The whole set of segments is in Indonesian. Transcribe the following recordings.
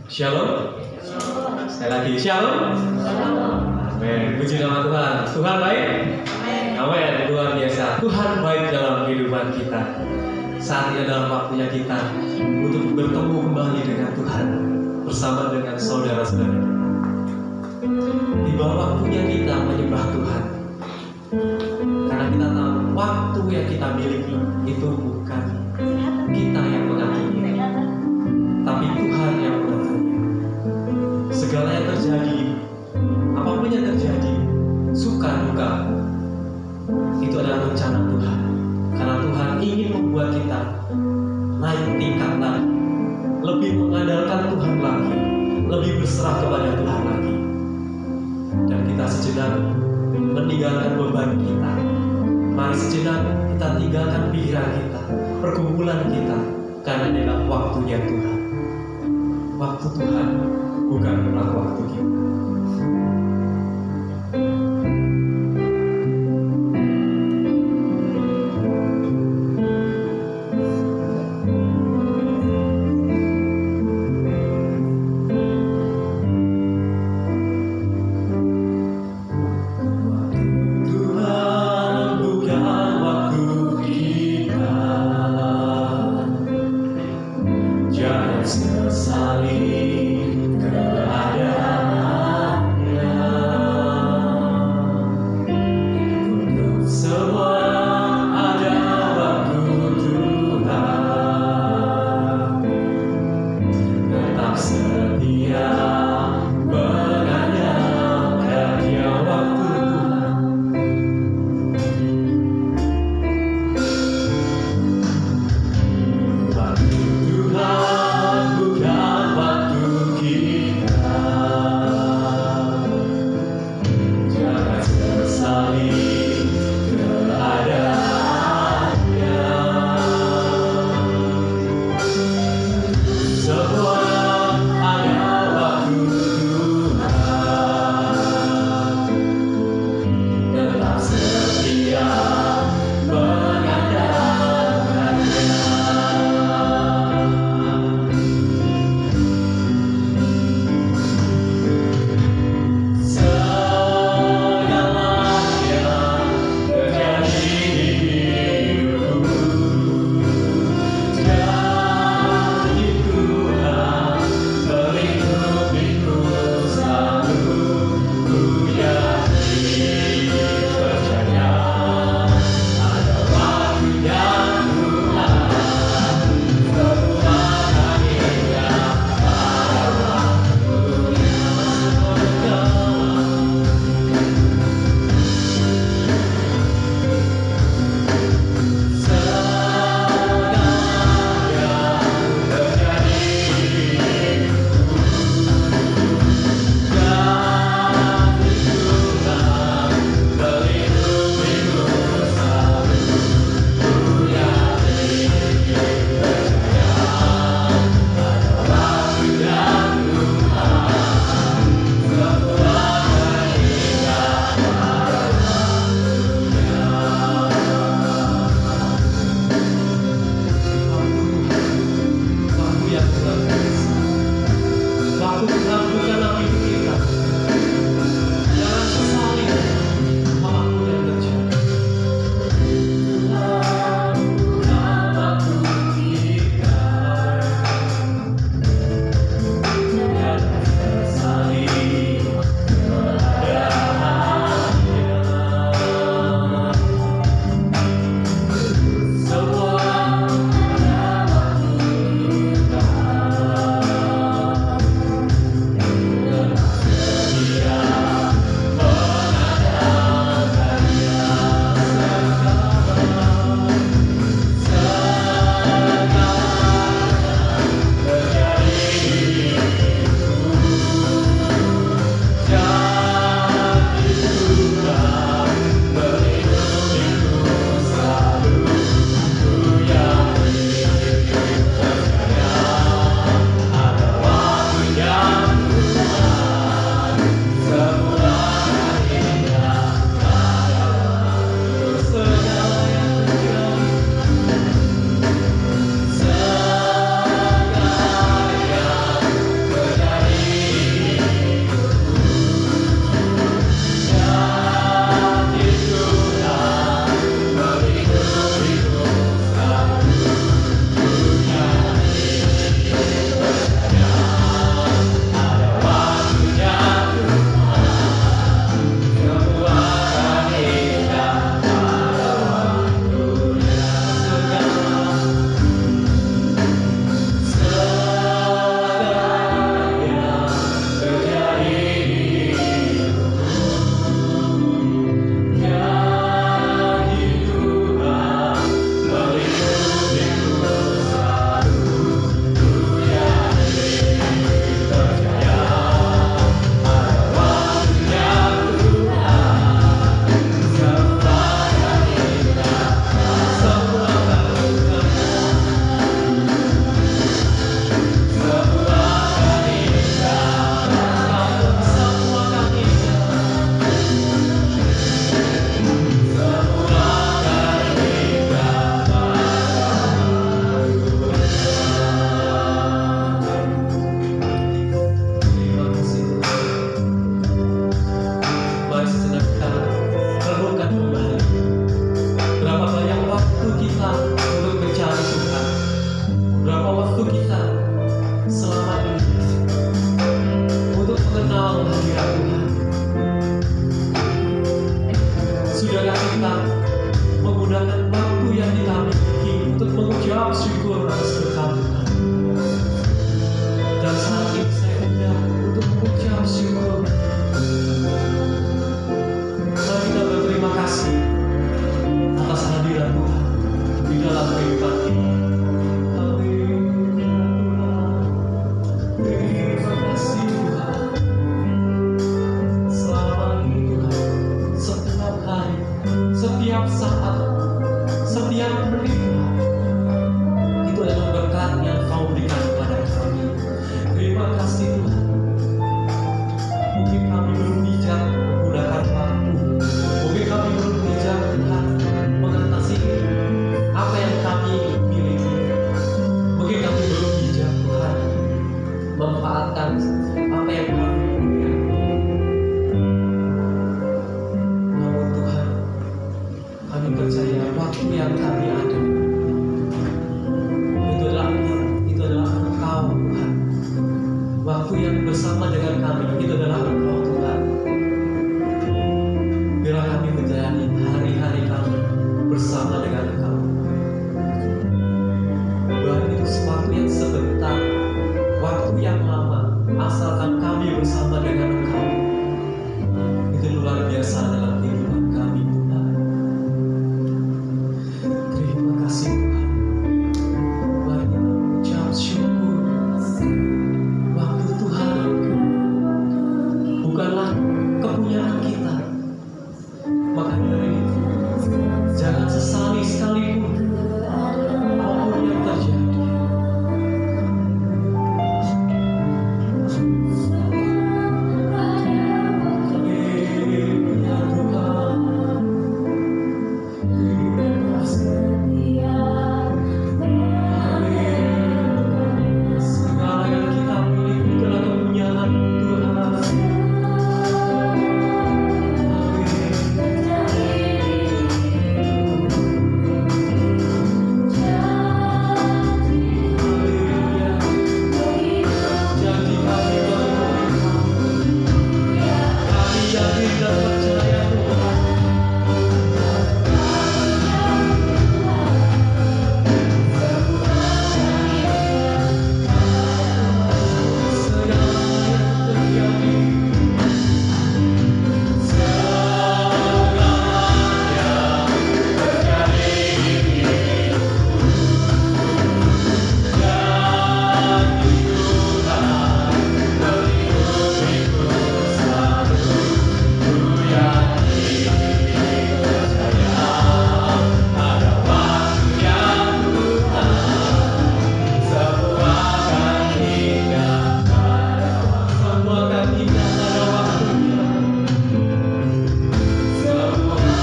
Shalom. Sekali lagi shalom. Amin. Puji nama Tuhan. Tuhan baik. Amin. Luar biasa. Tuhan baik dalam kehidupan kita. Saat ini adalah waktunya kita untuk bertemu kembali dengan Tuhan bersama dengan saudara-saudara kita. Tiba waktunya kita menyembah Tuhan. Karena kita tahu waktu yang kita miliki itu bukan kita yang mengaturnya, tapi Tuhan yang mengaturnya. Segala yang terjadi, apapun yang terjadi, suka duka, itu adalah rencana Tuhan. Karena Tuhan ingin membuat kita naik tingkat lagi, lebih mengandalkan Tuhan lagi, lebih berserah kepada Tuhan lagi. Dan kita sejenak meninggalkan beban kita. Mari sejenak kita tinggalkan pikiran kita, pergumulan kita, karena inilah waktunya Tuhan. Waktu Tuhan bukanlah waktu kita. Tuhan bukan waktu kita. waktu kita selama ini untuk mengenal hadirat Tuhan. Sudahkah kita menggunakan waktu yang kita miliki untuk mengucap syukur atas berkat Tuhan? Dan saat ini saya undang untuk mengucap syukur. Mari kita berterima kasih atas hadirat Tuhan di dalam kehidupan kita. Terima kasih Tuhan. Selama ini Tuhan, setiap hari, setiap saat, setiap menit Tuhan, itu adalah berkat yang Kau berikan kepada kami. Terima kasih Tuhan. Mungkin kami belum bijak menggunakan waktu, mungkin kami belum bijak Tuhan mengatasi apa yang kami miliki. Mungkin kami belum bijak Tuhan memanfaatkan apa yang kami punya. Namun Tuhan, kami percaya waktu yang kami ada itu adalah Engkau Tuhan. Waktu yang bersama dengan kami itu adalah Engkau Tuhan. Biarlah kami menjalani hari-hari kami bersama dengan Engkau. Bahkan itu sesuatu yang sebentar, waktu yang lama, asalkan kami bersama dengan Engkau, itu luar biasa dalam kehidupan kami Tuhan. Terima kasih Tuhan. Mari kita mengucap syukur. Waktu Tuhan bukanlah kepunyaan kita. Maka dari itu, jangan sesali sekalipun apapun yang terjadi. Segala yang kita miliki adalah kepunyaan Tuhan. Jadi kami yakin dan percaya Tuhan. Segala yang terjadi, semua akan indah pada waktunya. Semua akan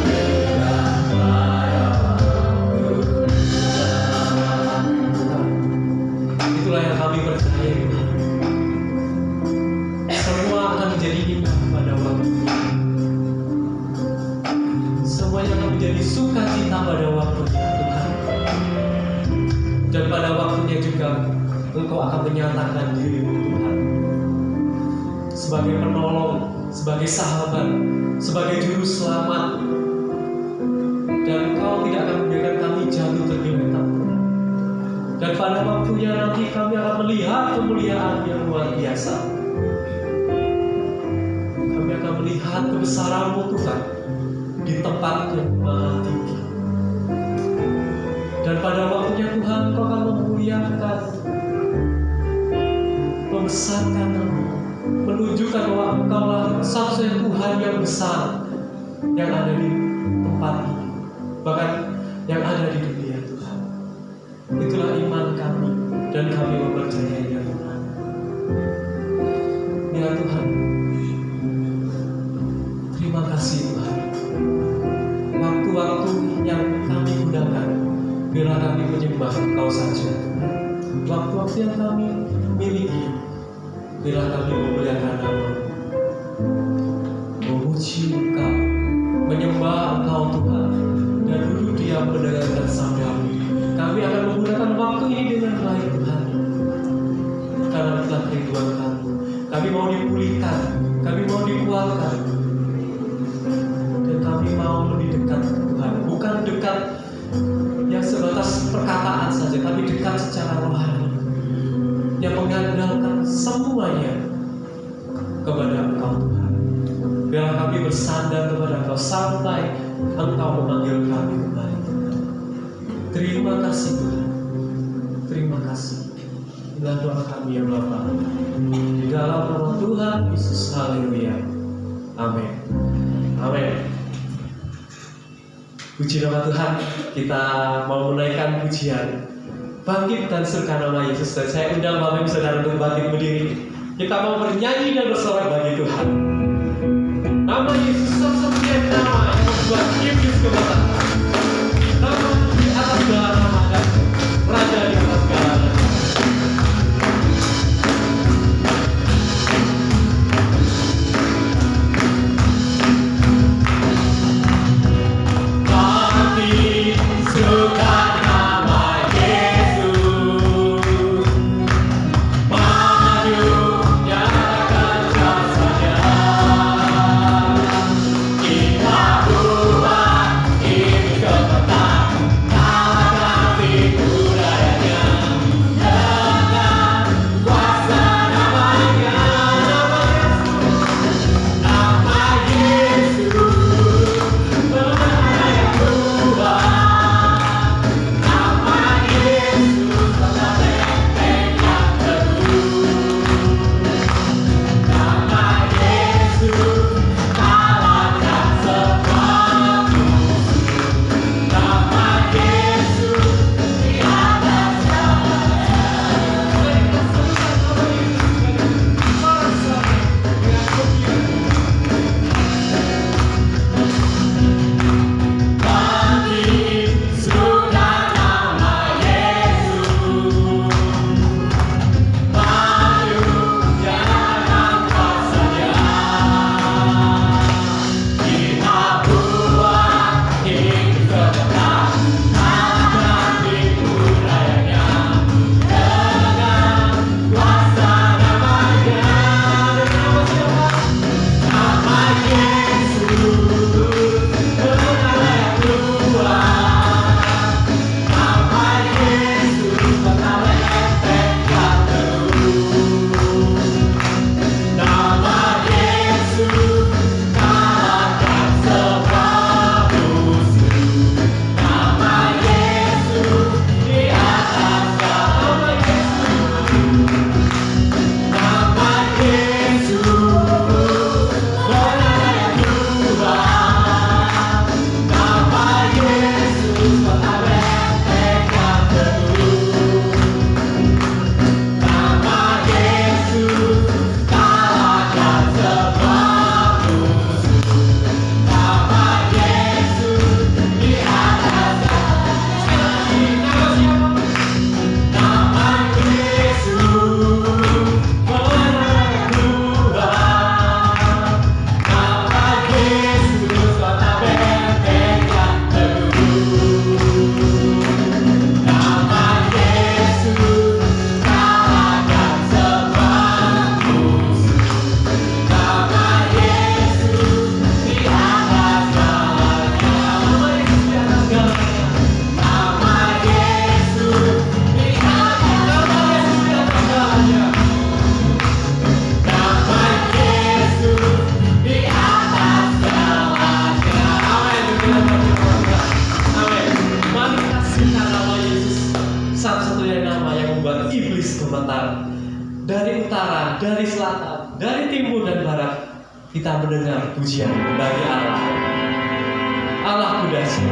indah pada waktunya. Itulah yang kami percaya Tuhan. Semua akan menjadi indah pada waktunya. Semuanya akan menjadi sukacita pada waktunya Tuhan. Dan pada waktunya juga Engkau akan menyatakan diri-Mu Tuhan sebagai penolong, sebagai sahabat, sebagai juru selamat. Dan Engkau tidak akan membiarkan kami jatuh tergeletak. Dan pada waktunya nanti kami akan melihat kemuliaan yang luar biasa. Kami akan melihat kebesaran-Mu Tuhan di tempat yang maha tinggi. Dan pada waktunya Tuhan Kau akan memuliakan, membesarkan nama-Mu, menunjukkan bahwa Engkaulah satu-satunya Tuhan yang besar yang ada di tempat ini, bahkan yang ada di dunia Tuhan. Itulah iman kami dan kami mempercayainya Tuhan. Ya Tuhan, terima kasih Tuhan. Waktu-waktu yang kami gunakan, biarlah kami menyembah Engkau saja. Waktu-waktu yang kami miliki, biarlah kami memuliakan nama-Mu. siap mendengarkan sabda-Mu. Kami akan menggunakan waktu ini dengan baik Tuhan. Karena itulah kerinduan kami. Kami mau dipulihkan, kami mau dikuatkan, dan kami mau lebih dekat Tuhan. Bukan dekat yang sebatas perkataan saja, tapi dekat secara rohani, yang mengandalkan semuanya kepada Engkau Tuhan. Biarlah kami bersandar kepada Engkau sampai Engkau memanggil kami kembali. Terima kasih Tuhan. Terima kasih. Inilah doa kami yang Bapa. Di dalam nama Tuhan Yesus. Haleluya. Amin. Amin. Puji nama Tuhan. Kita mau menaikkan pujian Bangkit dan Surga Nama Yesus. Dan saya undang Bapak Ibu Saudara untuk bangkit berdiri. Kita mau bernyanyi dan bersorak bagi Tuhan. Nama Yesus satu-satunya nama yang membuat iblis gemetar. Nama di atas segala nama dan Raja di atas segala nama. Dari utara, dari selatan, dari timur dan barat, kita mendengar pujian bagi Allah. Allah kudasi.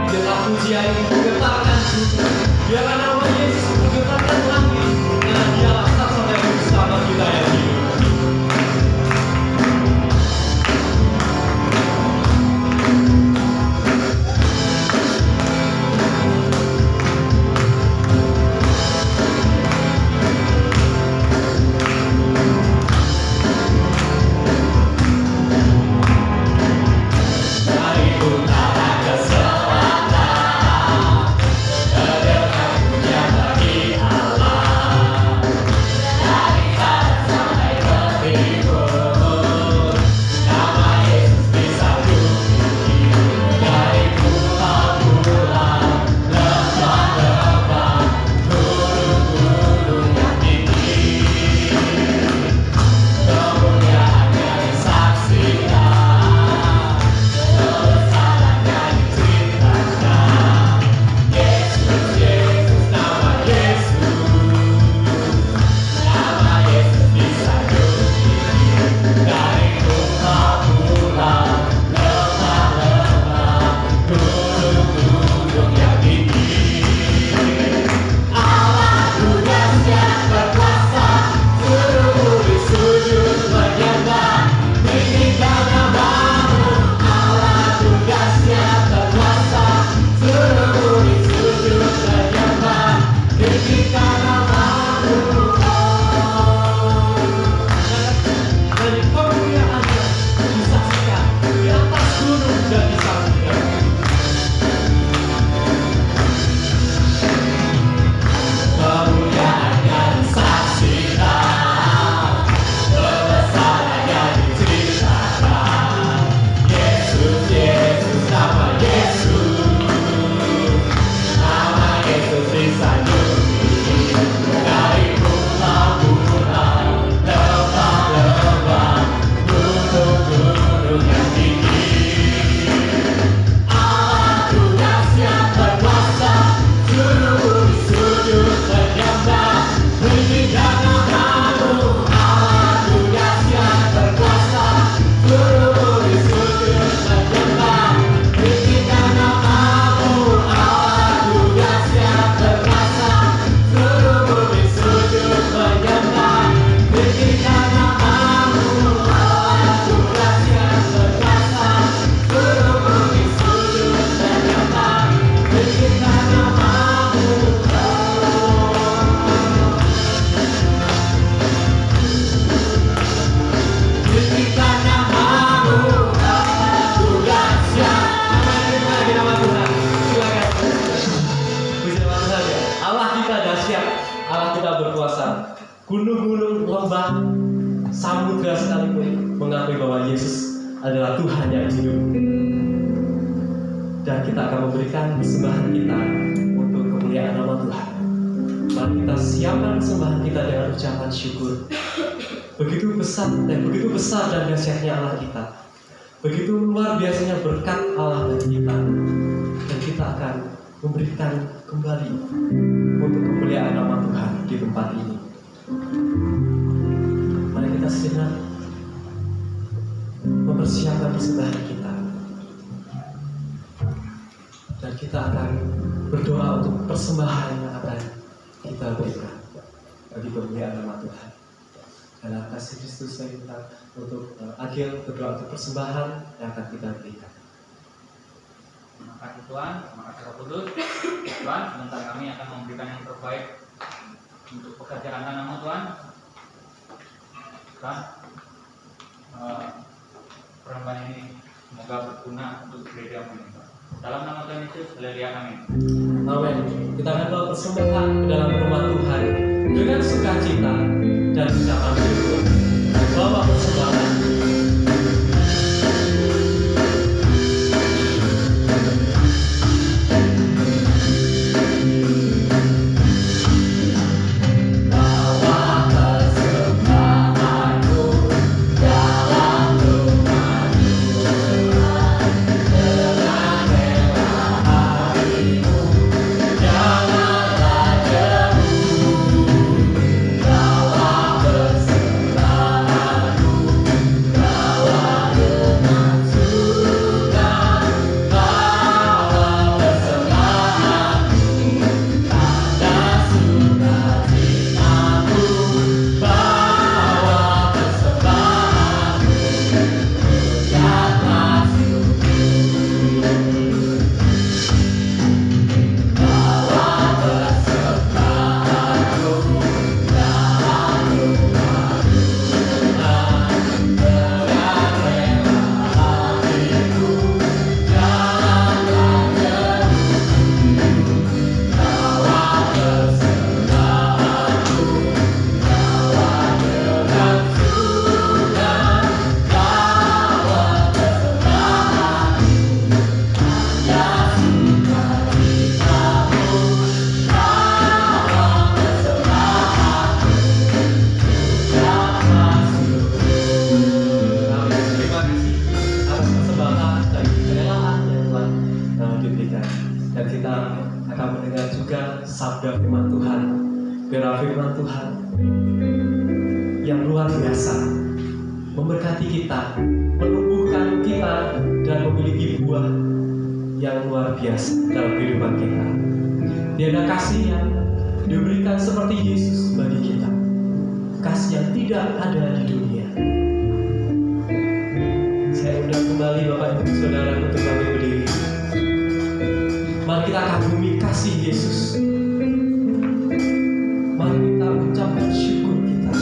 Biarlah pujian menggetarkan bumi. Biarlah nama Yesus menggetarkan langit. Dan dialah satu-satunya yang bersama kita yang hidup. Dari utara ke selatan. ombak, samudra sekalipun mengakui bahwa Yesus adalah Tuhan yang hidup. Dan kita akan memberikan persembahan kita untuk kemuliaan nama Tuhan. Mari kita siapkan persembahan kita dengan ucapan syukur. Begitu besar dan dahsyatnya Allah kita. Begitu luar biasanya berkat Allah bagi kita. Dan kita akan memberikan kembali untuk kemuliaan nama Tuhan di tempat ini. Mari kita sejenak mempersiapkan persembahan kita. Dan kita akan berdoa untuk persembahan yang akan kita berikan bagi kemuliaan nama Tuhan. Dalam kasih Kristus saya minta untuk Agil berdoa untuk persembahan yang akan kita berikan. Terima kasih Tuhan, terima kasih Roh Kudus. Tuhan, sebentar kami akan memberikan yang terbaik untuk pekerjaan nama Tuhan. Tuhan, persembahan ini semoga berguna untuk gereja-Mu. Dalam nama Tuhan Yesus, haleluya, amin. Amin. Kita akan bawa persembahan ke dalam rumah Tuhan dengan sukacita dan ucapan syukur. Bawa persembahan. Dan kita akan mendengar juga sabda firman Tuhan, biarlah firman Tuhan yang luar biasa memberkati kita, menumbuhkan kita, dan memiliki buah yang luar biasa dalam kehidupan kita. Tiada kasih yang diberikan seperti Yesus bagi kita, kasih yang tidak ada di dunia. Saya undang kembali Bapak Ibu Saudara untuk kami berdiri. Mari kita kagumi kasih Yesus. Mari kita ucapkan syukur kita.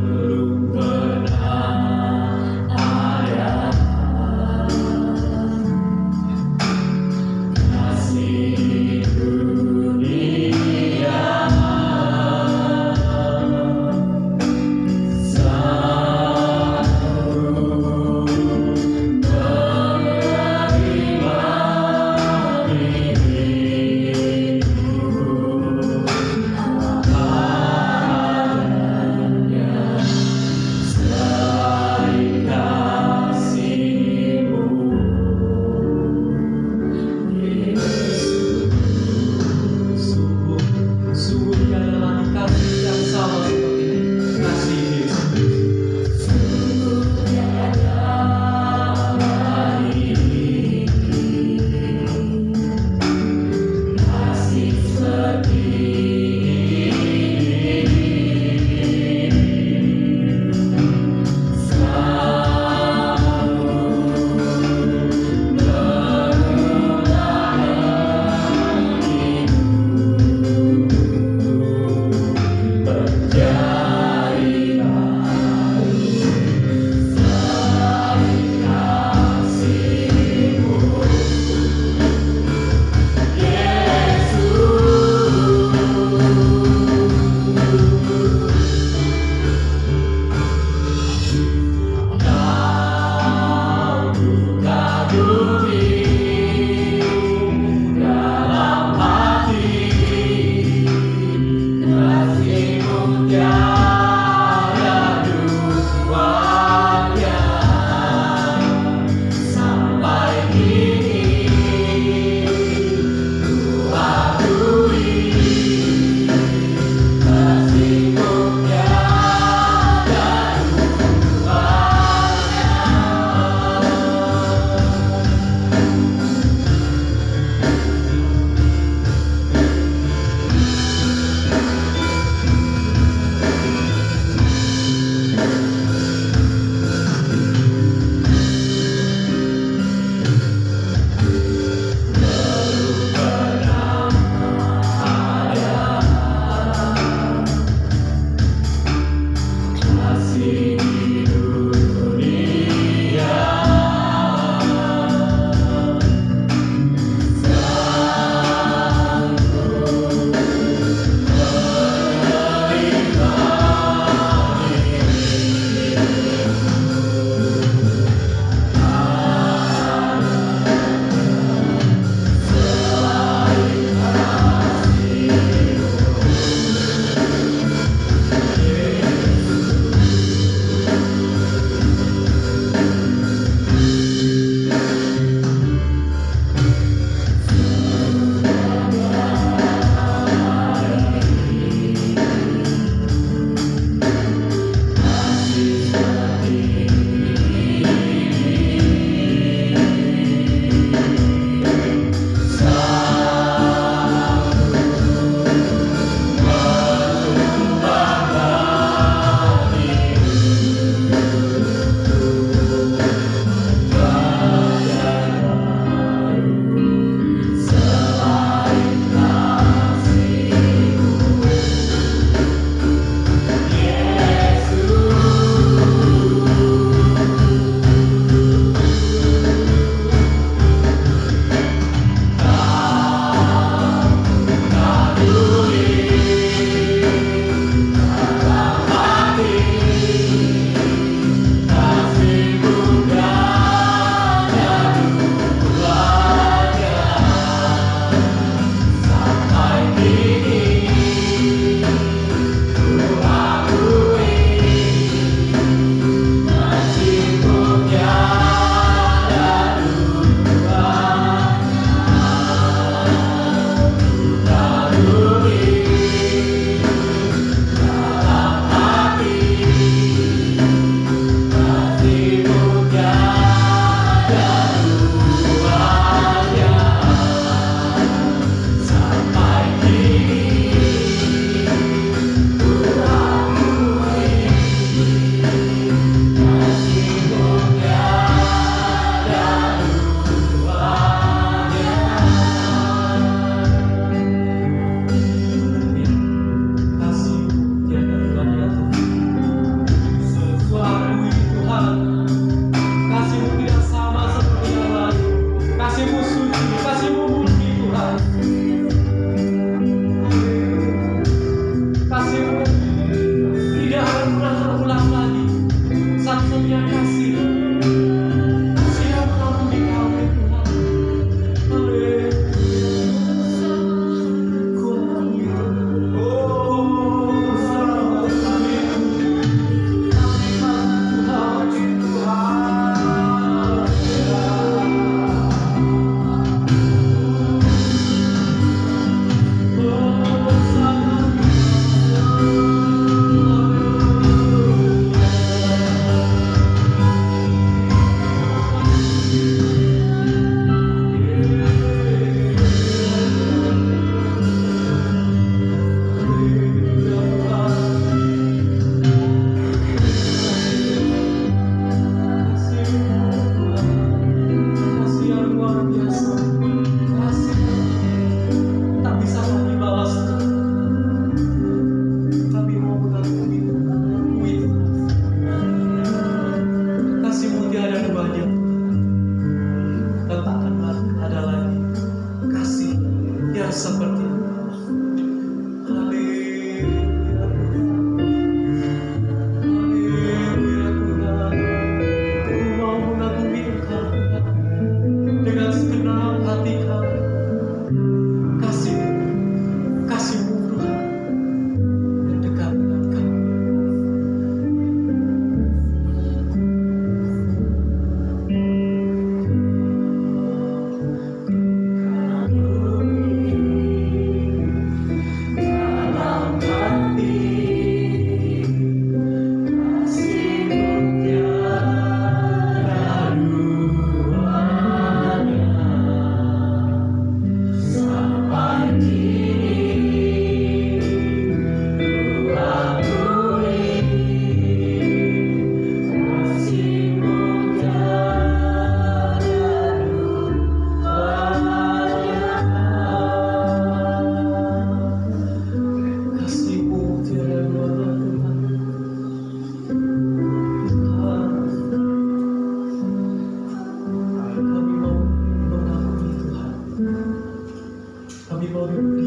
Belum pernah ada kasih dunia.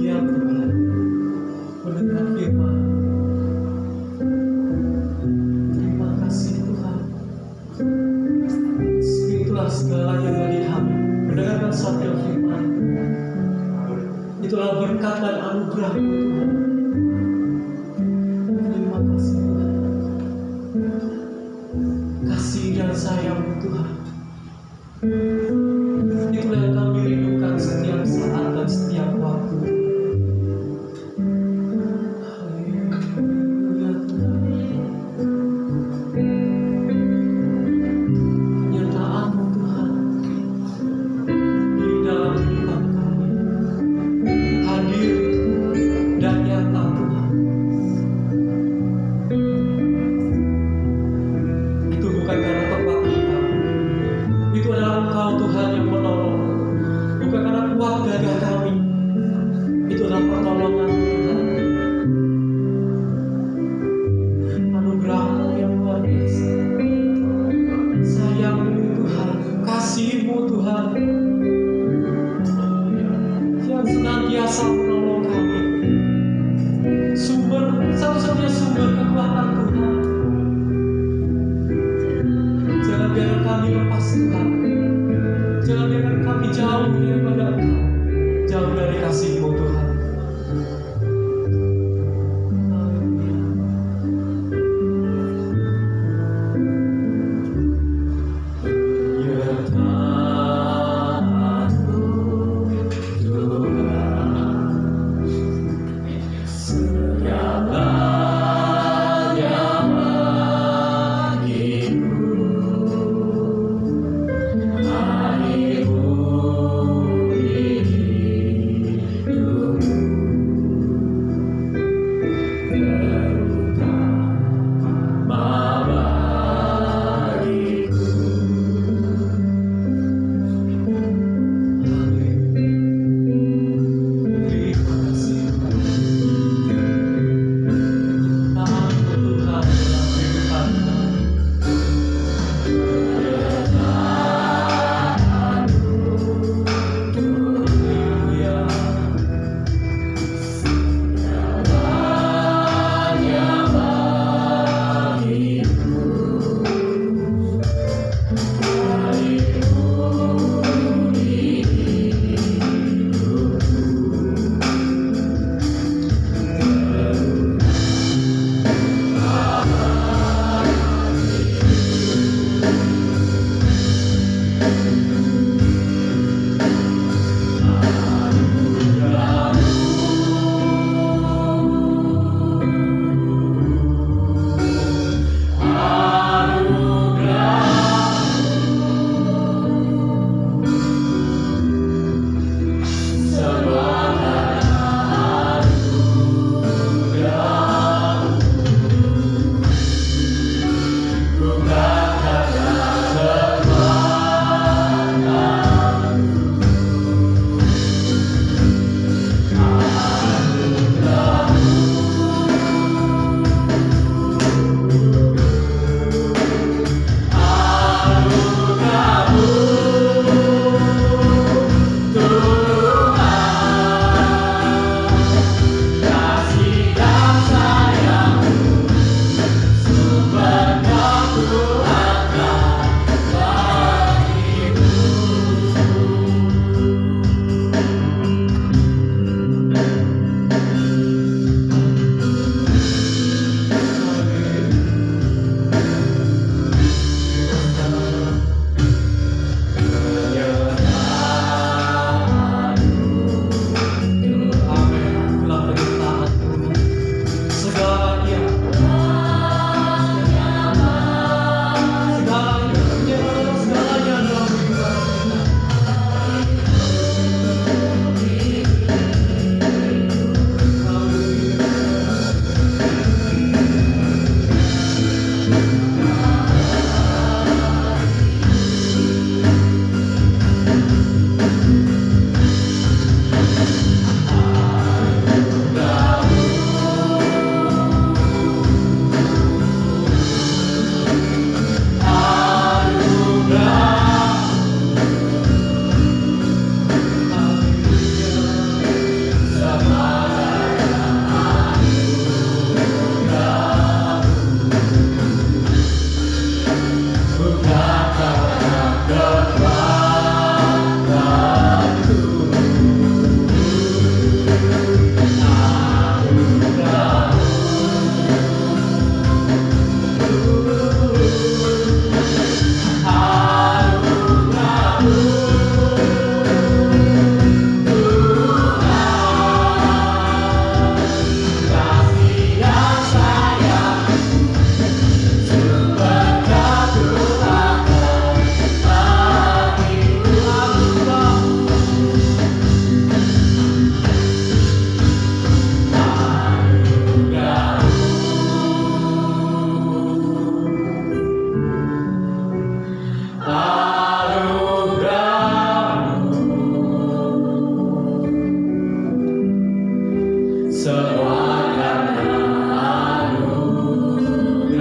setiap Tuhan mendengar firman. Terima kasih Tuhan. Itulah segalanya bagi kami. Mendengarkan sabda firman, itulah berkat dan anugerah-Mu Tuhan. Terima kasih Tuhan. Kasih dan sayang-Mu Tuhan, itulah yang kami rindukan setiap saat dan setiap waktu. Haleluya Tuhan. Kenyataanmu Tuhan di dalam kehidupan kami hadir dan nyata Tuhan. Itu bukan karena tempat kita, itu adalah Engkau Tuhan yang menolong. Bukan karena kuat gagah kami, itu adalah pertolongan Tuhan. Anugerah-Mu yang luar biasa, sayang-Mu Tuhan, kasih-Mu Tuhan, yang senantiasa menolong kami. Sumber, satu-satunya sumber kekuatan Tuhan. Jangan biarkan kami lepas Tuhan. Jangan biarkan kami jauh daripada Engkau, jauh dari kasih-Mu Tuhan. semua karena anugerah-Mu,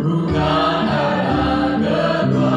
bukan karena kekuatanku.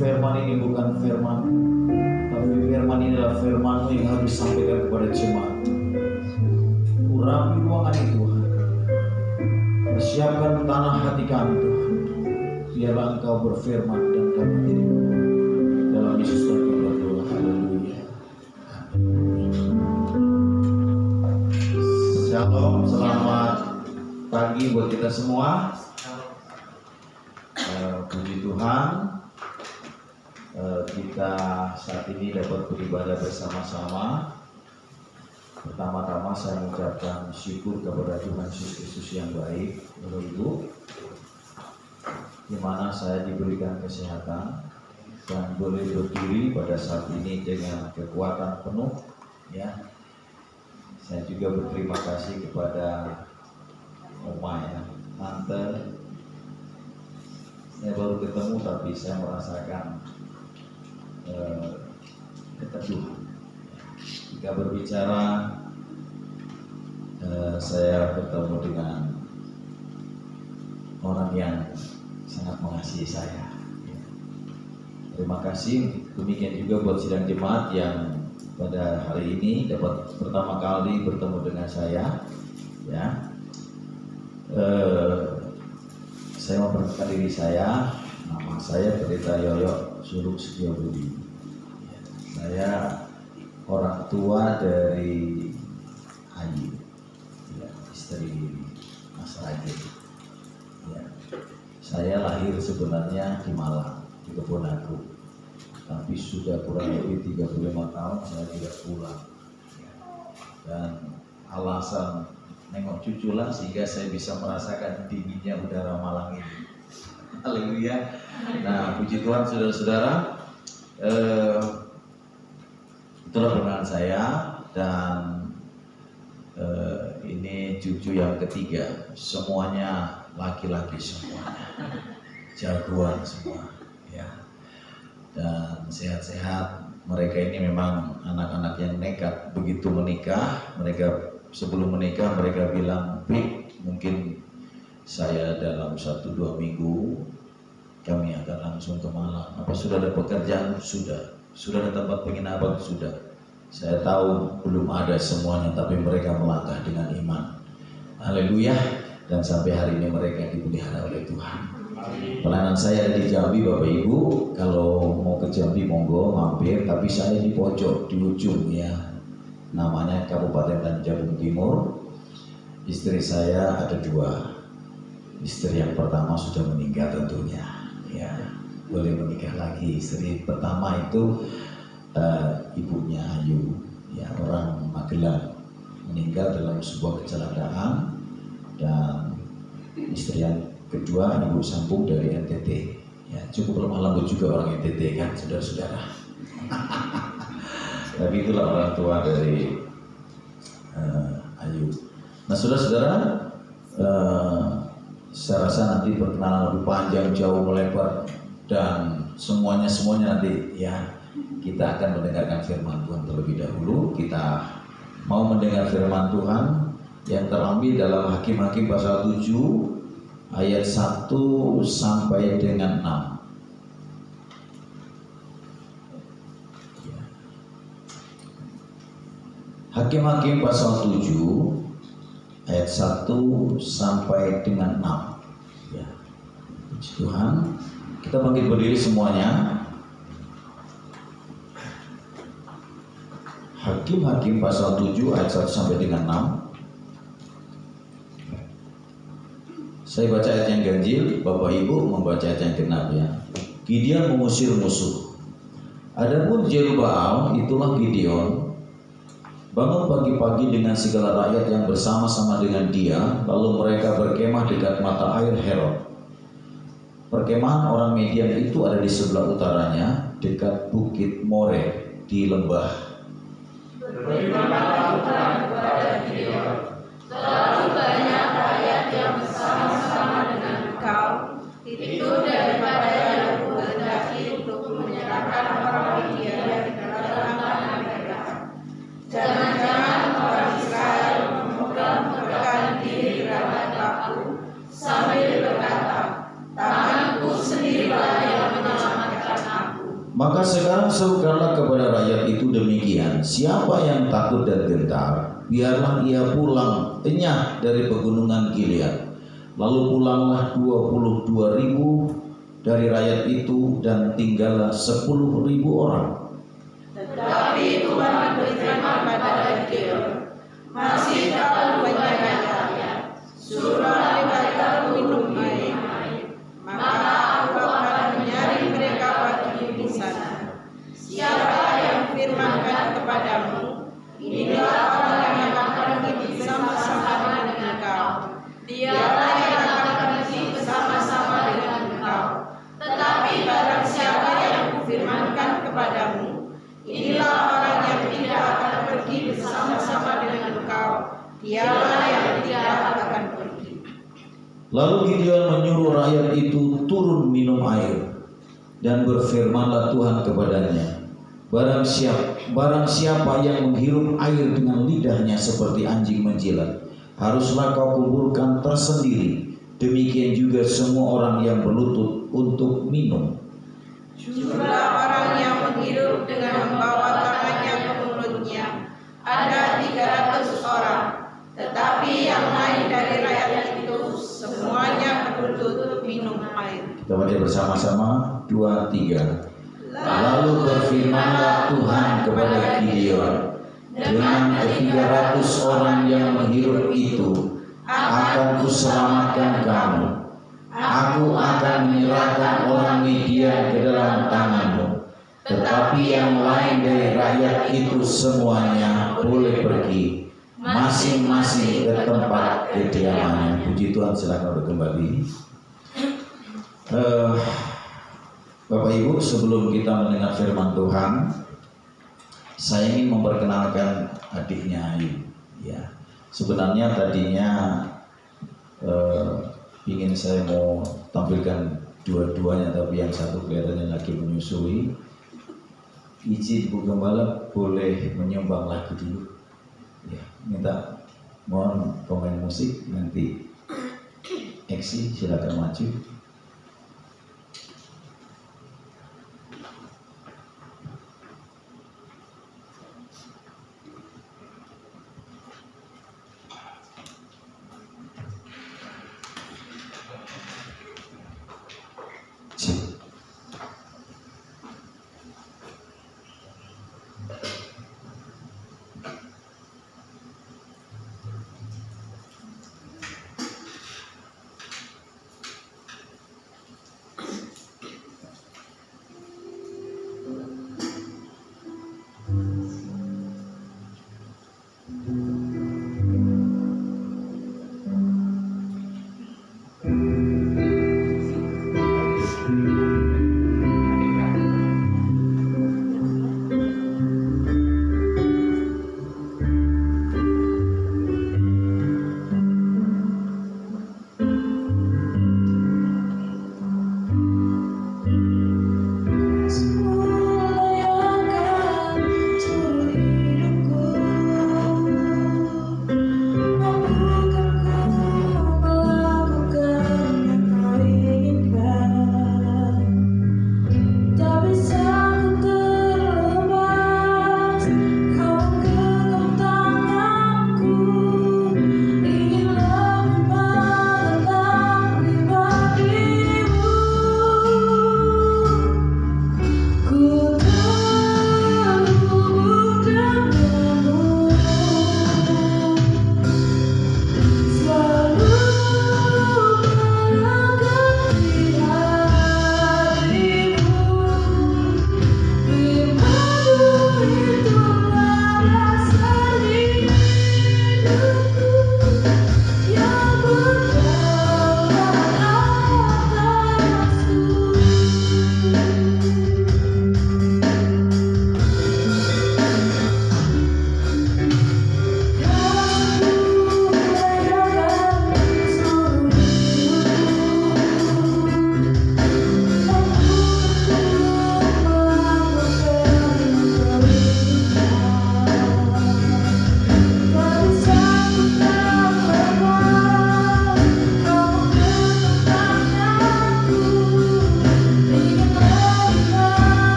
Firman ini bukan firman, tapi firman ini adalah firman-Mu yang harus disampaikan kepada jemaat. Urapi ruangan ini Tuhan, persiapkan tanah hati kami Tuhan, biarlah Engkau berfirman dan kami jadi dalam Yesus Tuhan kami berdoa. Haleluya. Shalom, selamat pagi buat kita semua. Puji Tuhan, kita saat ini dapat beribadah bersama-sama. Pertama-tama saya mengucapkan syukur kepada Tuhan Yesus Kristus yang baik, Bapak Ibu, di mana saya diberikan kesehatan dan boleh berdiri pada saat ini dengan kekuatan penuh. Ya, saya juga berterima kasih kepada Oma ya, Tante. Saya baru ketemu tapi saya merasakan keteduhan. Jika berbicara, saya bertemu dengan orang yang sangat mengasihi saya. Terima kasih. Demikian juga buat sidang jemaat yang pada hari ini dapat pertama kali bertemu dengan saya. Ya, saya memperkenalkan diri saya. Nama saya Pendeta Yoyo Suluk Setiobudi. Saya orang tua dari Ayu, ya, istri Mas Raja. Ya. Saya lahir sebenarnya di Malang, di Kebon Agu, tapi sudah kurang lebih 35 tahun saya tidak pulang. Ya. Dan alasan nengok cucu lah sehingga saya bisa merasakan dinginnya udara Malang ini. Haleluya. Nah, puji Tuhan saudara-saudara, itulah perkenalan saya. Dan ini cucu yang ketiga, semuanya laki-laki semuanya, jagoan semua ya, dan sehat-sehat. Mereka ini memang anak-anak yang nekat. Begitu menikah, mereka sebelum menikah mereka bilang, "Pik, mungkin saya dalam 1-2 minggu langsung ke Malang. Apa sudah ada pekerjaan? Sudah. Sudah ada tempat penginapan? Sudah. Saya tahu belum ada semuanya, tapi mereka melangkah dengan iman. Haleluya. Dan sampai hari ini mereka dipelihara oleh Tuhan. Pelayanan saya ada di Jambi, Bapak Ibu. Kalau mau ke Jambi monggo mampir, tapi saya di pojok, di ujung ya. Namanya Kabupaten Tanjung Timur. Istri saya ada 2. Istri yang pertama sudah meninggal tentunya, ya boleh menikah lagi. Istri pertama itu ibunya Ayu, ya orang Magelang, meninggal dalam sebuah kecelakaan. Dan istri yang kedua ibu sambung dari NTT, ya cukup lemah lembut juga orang NTT kan, saudara-saudara. Tapi itulah orang tua dari Ayu. Nah saudara-saudara, saya rasa nanti perkenalan lebih panjang, jauh melebar, dan semuanya nanti ya kita akan mendengarkan firman Tuhan terlebih dahulu. Kita mau mendengar firman Tuhan yang terambil dalam Hakim-Hakim pasal 7 ayat 1 sampai dengan 6. Hakim-Hakim pasal 7 ayat 1 sampai dengan 6. Ya. Puji Tuhan. Kita bangkit berdiri semuanya. Hakim-Hakim pasal 7 ayat 1 sampai dengan 6. Saya baca ayat yang ganjil, Bapak Ibu membaca ayat yang genap ya. Gideon mengusir musuh. Adapun Jerubbaal, itulah Gideon, bangun pagi-pagi dengan segala rakyat yang bersama-sama dengan dia, lalu mereka berkemah dekat mata air Herod. Perkemahan orang Midian itu ada di sebelah utaranya, dekat bukit More di lembah. Berimanlah Tuhan kepada Gideon, terlalu banyak rakyat yang bersama-sama dengan engkau, itu daripada yang kuhendaki untuk menyerahkan orang Midian di dalam tangan mereka. Jangan-jangan orang Israel memegang diri terhadap aku sambil berkata, tanganku sendirilah yang menyelamatkan aku. Maka sekarang serukanlah kepada rakyat itu demikian, siapa yang takut dan gentar, biarlah ia pulang enyah dari pegunungan Gilead. Lalu pulanglah 22.000 dari rakyat itu dan tinggallah 10.000 orang. Tetapi Tuhan berfirman kepada Gideon, masih terlalu banyak rakyat, suruhlah mereka minum air, maka aku akan menyaring mereka bagi di sana. Siapa yang firmankan kepadamu, inilah orang yang akan pergi bersama-sama dengan engkau. Dialah yang akan pergi bersama-sama dengan engkau. Tetapi barang siapa yang kufirmankan kepadamu, inilah orang yang tidak akan pergi bersama-sama dengan engkau, dialah yang tidak akan pergi. Lalu Gideon menyuruh rakyat itu turun minum air, dan berfirmanlah Tuhan kepadanya, barang siapa yang menghirup air dengan lidahnya seperti anjing menjilat, haruslah kau kuburkan tersendiri. Demikian juga semua orang yang berlutut untuk minum. Jumlah orang yang menghirup dengan membawa tangannya ke mulutnya ada 300 orang, tetapi yang lain dari rakyat itu semuanya berlutut minum air. Kita baca bersama-sama, 2, 3. Lalu berfirmanlah Tuhan kepada Gideon, dengan 300 orang yang menghirup itu akan kuselamatkan kamu. Aku akan menyerahkan orang Midian ke dalam tanganmu. Tetapi yang lain dari rakyat itu semuanya boleh pergi masing-masing ke tempat kediamannya. Puji Tuhan, silakan kembali. Bapak Ibu, sebelum kita mendengar firman Tuhan, saya ingin memperkenalkan adiknya Ayu. Ya, sebenarnya tadinya ingin saya mau tampilkan dua-duanya, tapi yang satu kelihatannya lagi menyusui. Izin Bu Gembala boleh menyumbang lagu dulu. Ya, minta mohon pemain musik nanti Eksi silakan maju.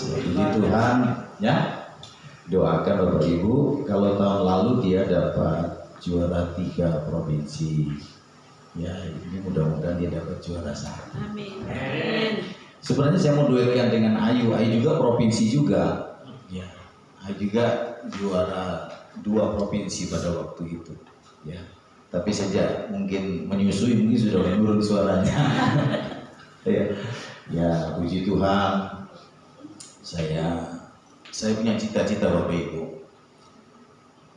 Puji Tuhan, ya. Doakan Bapak Ibu, kalau tahun lalu dia dapat juara 3 provinsi. Ya, ini mudah-mudahan dia dapat juara 1. Amin. Sebenarnya saya mau duetkan dengan Ayu. Ayu juga provinsi juga. Ya, Ayu juga juara 2 provinsi pada waktu itu. Ya, tapi saja mungkin menyusui, mungkin sudah menurun suaranya. Ya, puji Tuhan. Saya punya cita-cita Bapak Ibu.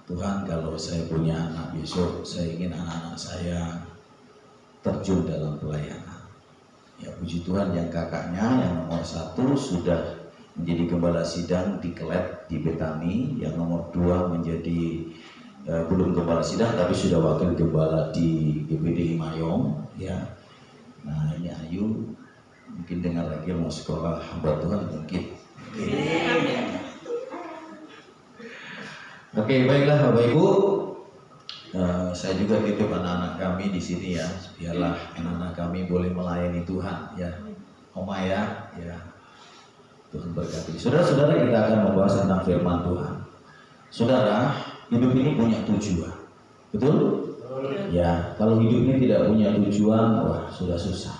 Tuhan, kalau saya punya anak besok, saya ingin anak-anak saya terjun dalam pelayanan. Ya, puji Tuhan, yang kakaknya yang nomor 1 sudah menjadi gembala sidang di Kelet di Betani, yang nomor 2 menjadi belum gembala sidang tapi sudah wakil gembala di GPD Mayong. Ya, nah ini Ayu mungkin dengar lagi mau sekolah hamba Tuhan mungkin. Oke, baiklah Bapak Ibu. Saya juga titip anak-anak kami di sini ya, biarlah anak-anak kami boleh melayani Tuhan ya. Oma ya, Tuhan berkati. Saudara-saudara, kita akan membahas tentang firman Tuhan. Saudara, hidup ini punya tujuan. Betul? Ya, kalau hidup ini tidak punya tujuan, wah sudah susah.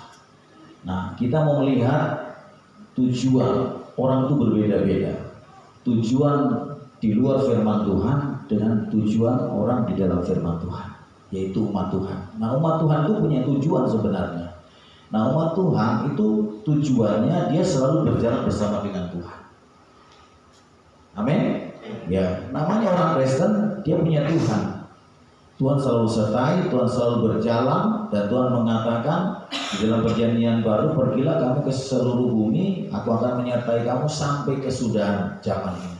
Nah, kita mau melihat tujuan orang itu berbeda-beda. Tujuan di luar firman Tuhan dengan tujuan orang di dalam firman Tuhan, yaitu umat Tuhan. Nah, umat Tuhan itu punya tujuan sebenarnya. Nah, umat Tuhan itu tujuannya dia selalu berjalan bersama dengan Tuhan. Amin. Ya, namanya orang Kristen, dia punya Tuhan. Tuhan selalu sertai, Tuhan selalu berjalan, dan Tuhan mengatakan di dalam perjanjian baru, pergilah kamu ke seluruh bumi, aku akan menyertai kamu sampai kesudahan zaman ini.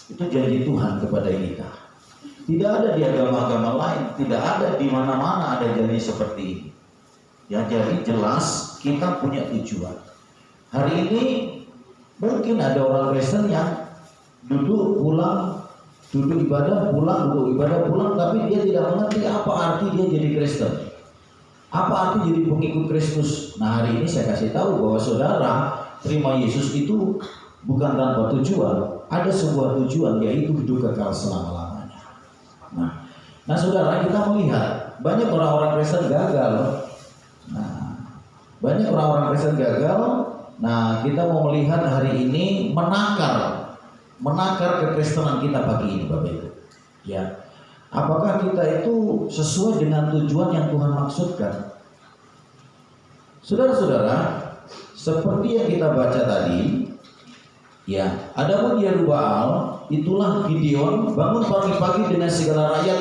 Itu janji Tuhan kepada kita. Tidak ada di agama-agama lain, tidak ada di mana-mana ada janji seperti ini. Ya, jadi jelas kita punya tujuan. Hari ini mungkin ada orang Kristen yang duduk ibadah pulang, tapi dia tidak mengerti apa arti dia jadi Kristen. Apa arti jadi pengikut Kristus? Nah, hari ini saya kasih tahu bahwa saudara terima Yesus itu bukan tanpa tujuan. Ada sebuah tujuan, yaitu hidup kekal selama-lamanya. Nah, saudara, kita melihat banyak orang-orang Kristen gagal. Banyak orang-orang Kristen gagal. Nah, kita mau melihat hari ini menakar kekristenan kita pagi ini, Bapak Ibu. Ya, apakah kita itu sesuai dengan tujuan yang Tuhan maksudkan? Saudara-saudara, seperti yang kita baca tadi, ya, adapun Yerubbaal itulah Gideon bangun pagi-pagi dengan segala rakyat.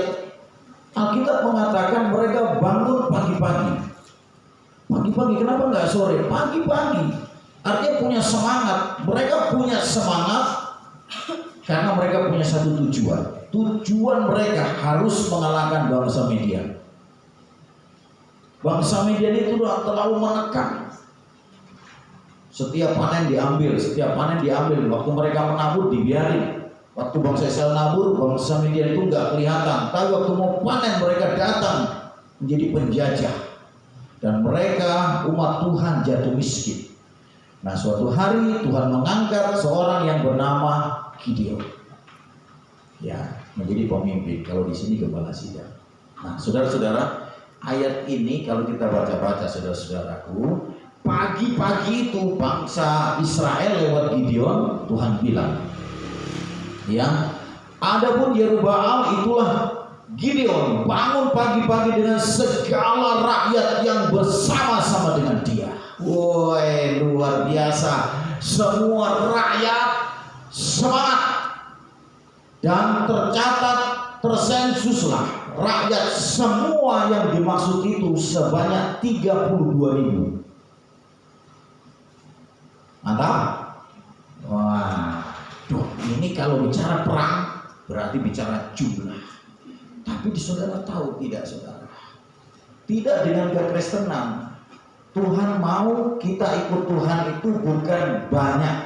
Alkitab mengatakan mereka bangun pagi-pagi. Pagi-pagi, kenapa nggak sore? Pagi-pagi. Artinya punya semangat. Mereka punya semangat karena mereka punya satu tujuan. Tujuan mereka harus mengalahkan bangsa Midian. Bangsa Midian itu terlalu menekan. Setiap panen diambil. Waktu mereka menabur dibiarin. Waktu bangsa Israel nabur, bangsa Midian itu nggak kelihatan. Tapi waktu mau panen mereka datang menjadi penjajah. Dan mereka umat Tuhan jatuh miskin. Nah, suatu hari Tuhan mengangkat seorang yang bernama Gideon, ya, menjadi pemimpin. Kalau di sini gembala sidang. Nah, saudara-saudara, ayat ini kalau kita baca-baca, saudara-saudaraku, pagi-pagi itu bangsa Israel lewat Gideon, Tuhan bilang, ya, adapun Yerubbaal itulah Gideon bangun pagi-pagi dengan segala rakyat yang bersama-sama dengan dia. Woi, luar biasa. Semua rakyat semangat. Dan tercatat, tersensuslah rakyat semua yang dimaksud itu sebanyak 32.000. Mantap? Wah, ini kalau bicara perang berarti bicara jumlah. Tapi saudara tahu tidak, saudara? Tidak dengan kekristenan. Tuhan mau kita ikut Tuhan itu bukan banyak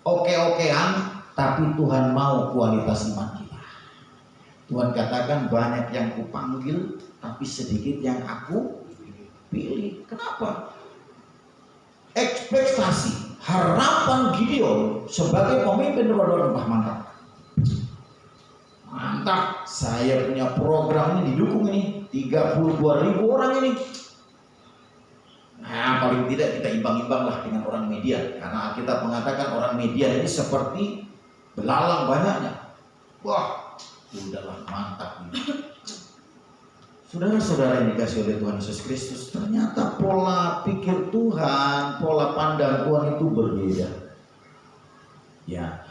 oke-okean, tapi Tuhan mau kualitas iman kita. Tuhan katakan banyak yang kupanggil, tapi sedikit yang aku pilih. Kenapa? Ekspektasi. harapan Gideon sebagai pemimpin roda rempah mantap. Mantap, saya punya program ini didukung ini 32.000 orang ini. Nah, paling tidak kita imbang-imbang lah dengan orang media, karena kita mengatakan orang media ini seperti belalang banyaknya. Wah, udahlah mantap ini. Saudara-saudara yang dikasih oleh Tuhan Yesus Kristus, ternyata pola pikir Tuhan, pola pandang Tuhan itu berbeda. Ya,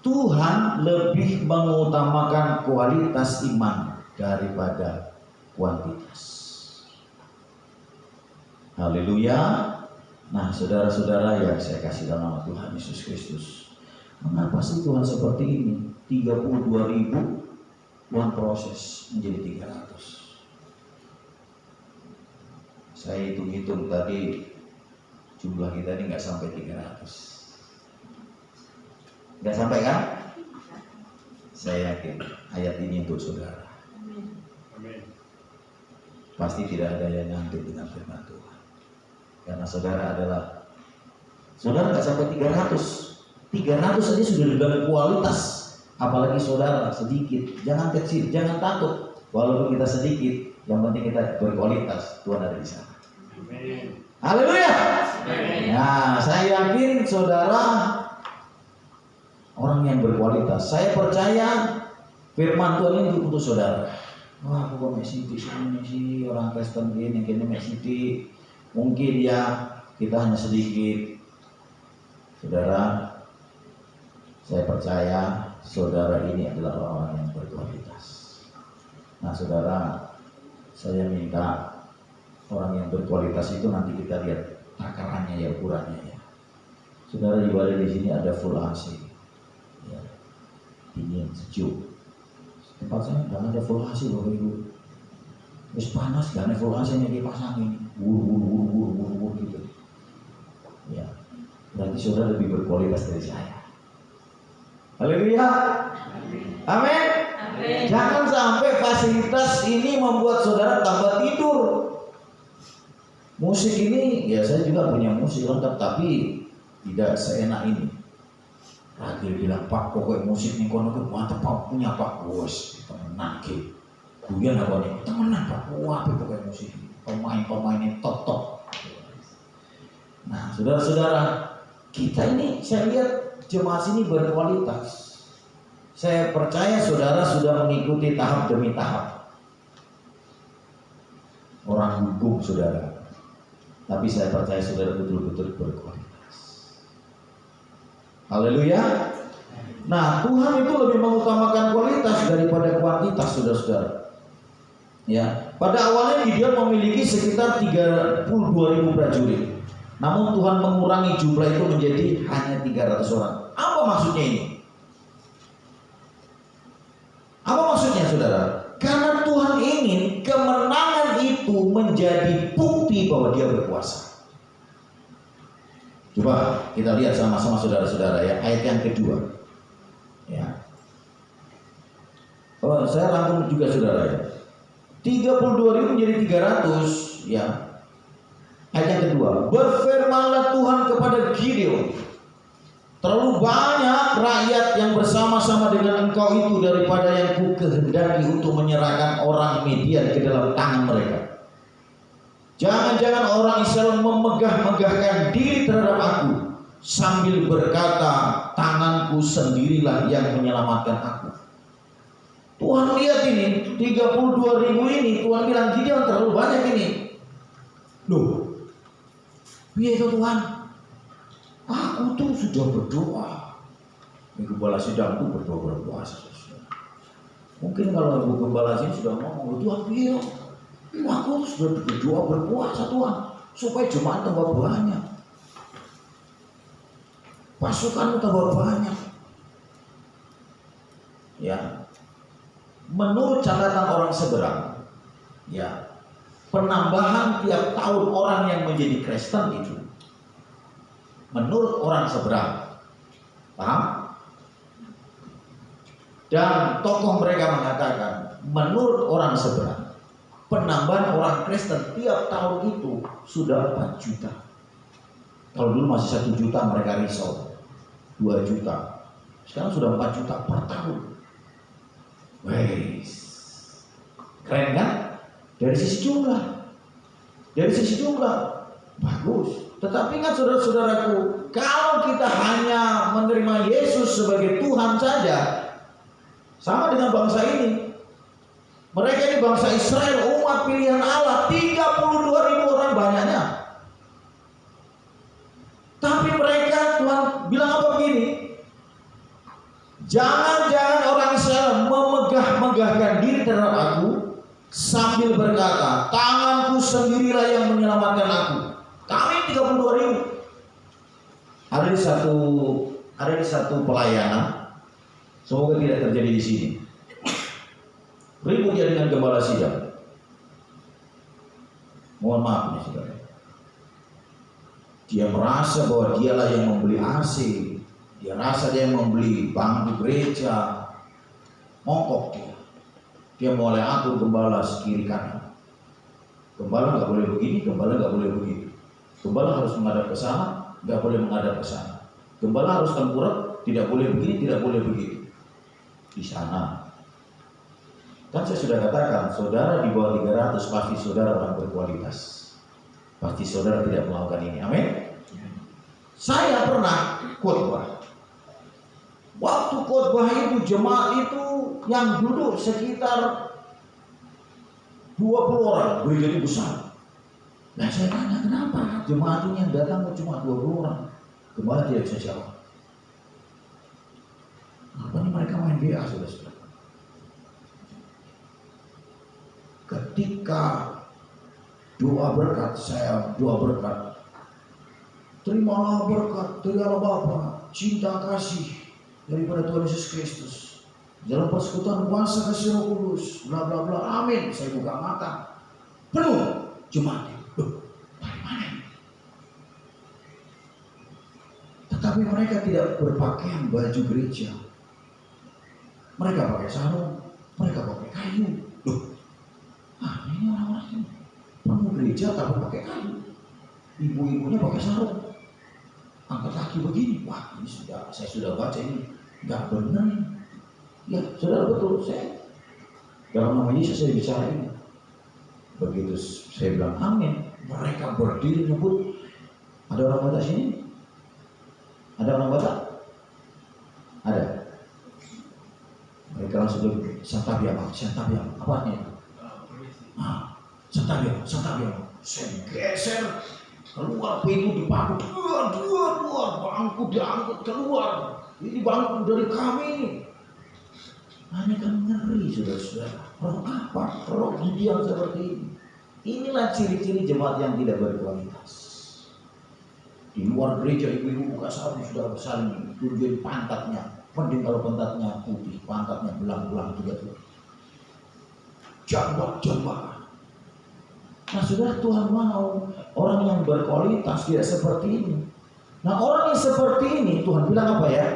Tuhan lebih mengutamakan kualitas iman daripada kuantitas. Haleluya. Nah, saudara-saudara yang saya kasih dalam nama Tuhan Yesus Kristus, mengapa sih Tuhan seperti ini? 32.000 Tuhan proses menjadi 300. Saya hitung-hitung tadi jumlah kita ini nggak sampai 300. Nggak sampai kan? Saya yakin ayat ini untuk saudara. Amin. Pasti tidak ada yang ngantuk dengan firman Tuhan. Karena saudara nggak sampai 300. 300 saja sudah dibilang kualitas. Apalagi saudara sedikit. Jangan kecil, jangan takut. Walaupun kita sedikit, yang penting kita berkualitas. Tuhan ada di sana. Amin. Haleluya. Amin. Nah, saya yakin saudara orang yang berkualitas. Saya percaya firman Tuhan ini untuk saudara. Wah, kok Messi sih orang Kristen gini Messi. Mungkin ya kita hanya sedikit. Saudara, saya percaya saudara ini adalah orang yang berkualitas. Nah, saudara, saya minta orang yang berkualitas itu nanti kita lihat takarannya ya, ukurannya ya. Saudara, ibadah di sini ada full AC, ya, dingin, sejuk. Tempat saya nggak ada full AC loh ibu. Terus panas, gak ada full AC nya kipas angin, wur gitu. Ya, berarti saudara lebih berkualitas dari saya. Haleluya. Amin. Jangan sampai fasilitas ini membuat saudara tambah tidur. Musik ini, ya saya juga punya musik lengkap, tapi tidak seenak ini. Radil bilang, Pak, pokoknya musik ini kono mantap Pak, punya Pak. Wes, temenan ke. Guyon apa nih? Temenan Pak. Wah, pokoknya musik ini. Pemain-pemainnya top. Nah, saudara-saudara, kita ini saya lihat jemaat ini berkualitas. Saya percaya saudara sudah mengikuti tahap demi tahap. Orang hukum saudara. Tapi saya percaya saudara betul-betul berkualitas. Haleluya. Nah, Tuhan itu lebih mengutamakan kualitas daripada kuantitas, saudara-saudara. Ya, pada awalnya Gideon memiliki sekitar 32.000 prajurit. Namun Tuhan mengurangi jumlah itu menjadi hanya 300 orang. Apa maksudnya ini? Apa maksudnya saudara? Karena Tuhan ingin kemenangan itu menjadi bukti bahwa Dia berkuasa. Coba kita lihat sama-sama saudara-saudara ya, ayat yang kedua. Ya. Oh, saya rangkum juga saudara ya. 32.000 menjadi 300 ya. Ayat yang kedua, berfirmanlah Tuhan kepada Gideon, terlalu banyak rakyat yang bersama-sama dengan engkau itu daripada yang ku kehendaki untuk menyerahkan orang Midian ke dalam tangan mereka. Jangan-jangan orang Israel memegah-megahkan diri terhadap aku sambil berkata, tanganku sendirilah yang menyelamatkan aku. Tuhan lihat ini 32.000 ini, Tuhan bilang Gideon terlalu banyak ini. Loh, iya itu Tuhan. Aku tuh sudah berdoa. Ibu Gembala Sidang tuh berdoa berpuasa. Mungkin kalau Ibu Gembala Sidang sudah ngomong, Tuhan iya, aku sudah berdoa berpuasa Tuhan, supaya jemaat tambah banyak, pasukan tambah banyak. Ya, menurut catatan orang seberang, ya, penambahan tiap tahun orang yang menjadi Kristen itu, menurut orang seberang, paham? Dan tokoh mereka mengatakan, menurut orang seberang, penambahan orang Kristen tiap tahun itu sudah 4 juta Kalau dulu masih 1 juta mereka risau, 2 juta. Sekarang sudah 4 juta per tahun. Wes, keren kan? Dari sisi jumlah bagus. Tetapi ingat saudara-saudaraku, kalau kita hanya menerima Yesus sebagai Tuhan saja, sama dengan bangsa ini. Mereka ini bangsa Israel, umat pilihan Allah, 32.000 orang banyaknya. Tapi mereka, Tuhan bilang apa begini? Jangan-jangan orang Israel memegah-megahkan diri terhadap aku sambil berkata, tanganku sendirilah yang menyelamatkan aku. Kami 32.000. Ada di satu pelayanan, semoga tidak terjadi di sini. Ribut dia dengan gembala sidang. Mohon maaf nih saudara. Dia merasa bahwa dialah yang membeli AC. Dia rasa dia yang membeli bangku gereja. Mongkok dia. Dia mulai atur gembala sekiri kanan. Gembala nggak boleh begini, gembala nggak boleh begitu. Gembala harus menghadap ke sana, nggak boleh menghadap ke sana. Gembala harus tengkurap, tidak boleh begini, tidak boleh begitu. Di sana. Kan saya sudah katakan, saudara di bawah 300 pasti saudara orang berkualitas. Pasti saudara tidak melakukan ini. Amin. Saya pernah khotbah. Waktu khotbah itu jemaat itu yang duduk sekitar 20 orang, gereja itu besar. Nah saya tanya kenapa jemaat ini yang datang cuma 20 orang. Gembala tidak bisa jawab. Apa ini mereka main GA saudara-saudara? Ketika doa berkat, saya doa berkat. Terimalah berkat, terimalah Bapa, cinta kasih daripada Tuhan Yesus Kristus. Dalam persekutuan kuasa kasih Roh Kudus, bla bla bla, amin. Saya buka mata, penuh jemaat. Dari mana ini? Tetapi mereka tidak berpakaian baju gereja. Mereka pakai sarung, mereka pakai kayu. Ini orang-orang ini penuh gereja tapi pakai kayu. Ibu-ibunya pakai sarung, angkat kaki begini. Wah, ini saya sudah baca ini nggak benar. Ya, saudara betul, saya dalam nama Yesus saya bicara ini. Begitu saya bilang amin, mereka berdiri nyebut. Ada orang Batak sini? Ada orang Batak? Ada. Mereka langsung bilang santabiang, apa artinya? Santabiang. Saya geser keluar, pintu dipaku, dua, bangku diangkut keluar. Ini bangku dari kami ini. Hanya kan ngeri saudara-saudara. Roh apa? Roh gidian seperti ini. Inilah ciri-ciri jemaat yang tidak berkualitas. Di luar gereja ibu-ibu buka sarung sudah bersalin, tunjukin pantatnya. Mending kalau pantatnya putih, pantatnya belang-belang juga tuh. Jambak. Nah saudara, Tuhan mau orang yang berkualitas tidak seperti ini. Nah orang yang seperti ini Tuhan bilang apa ya?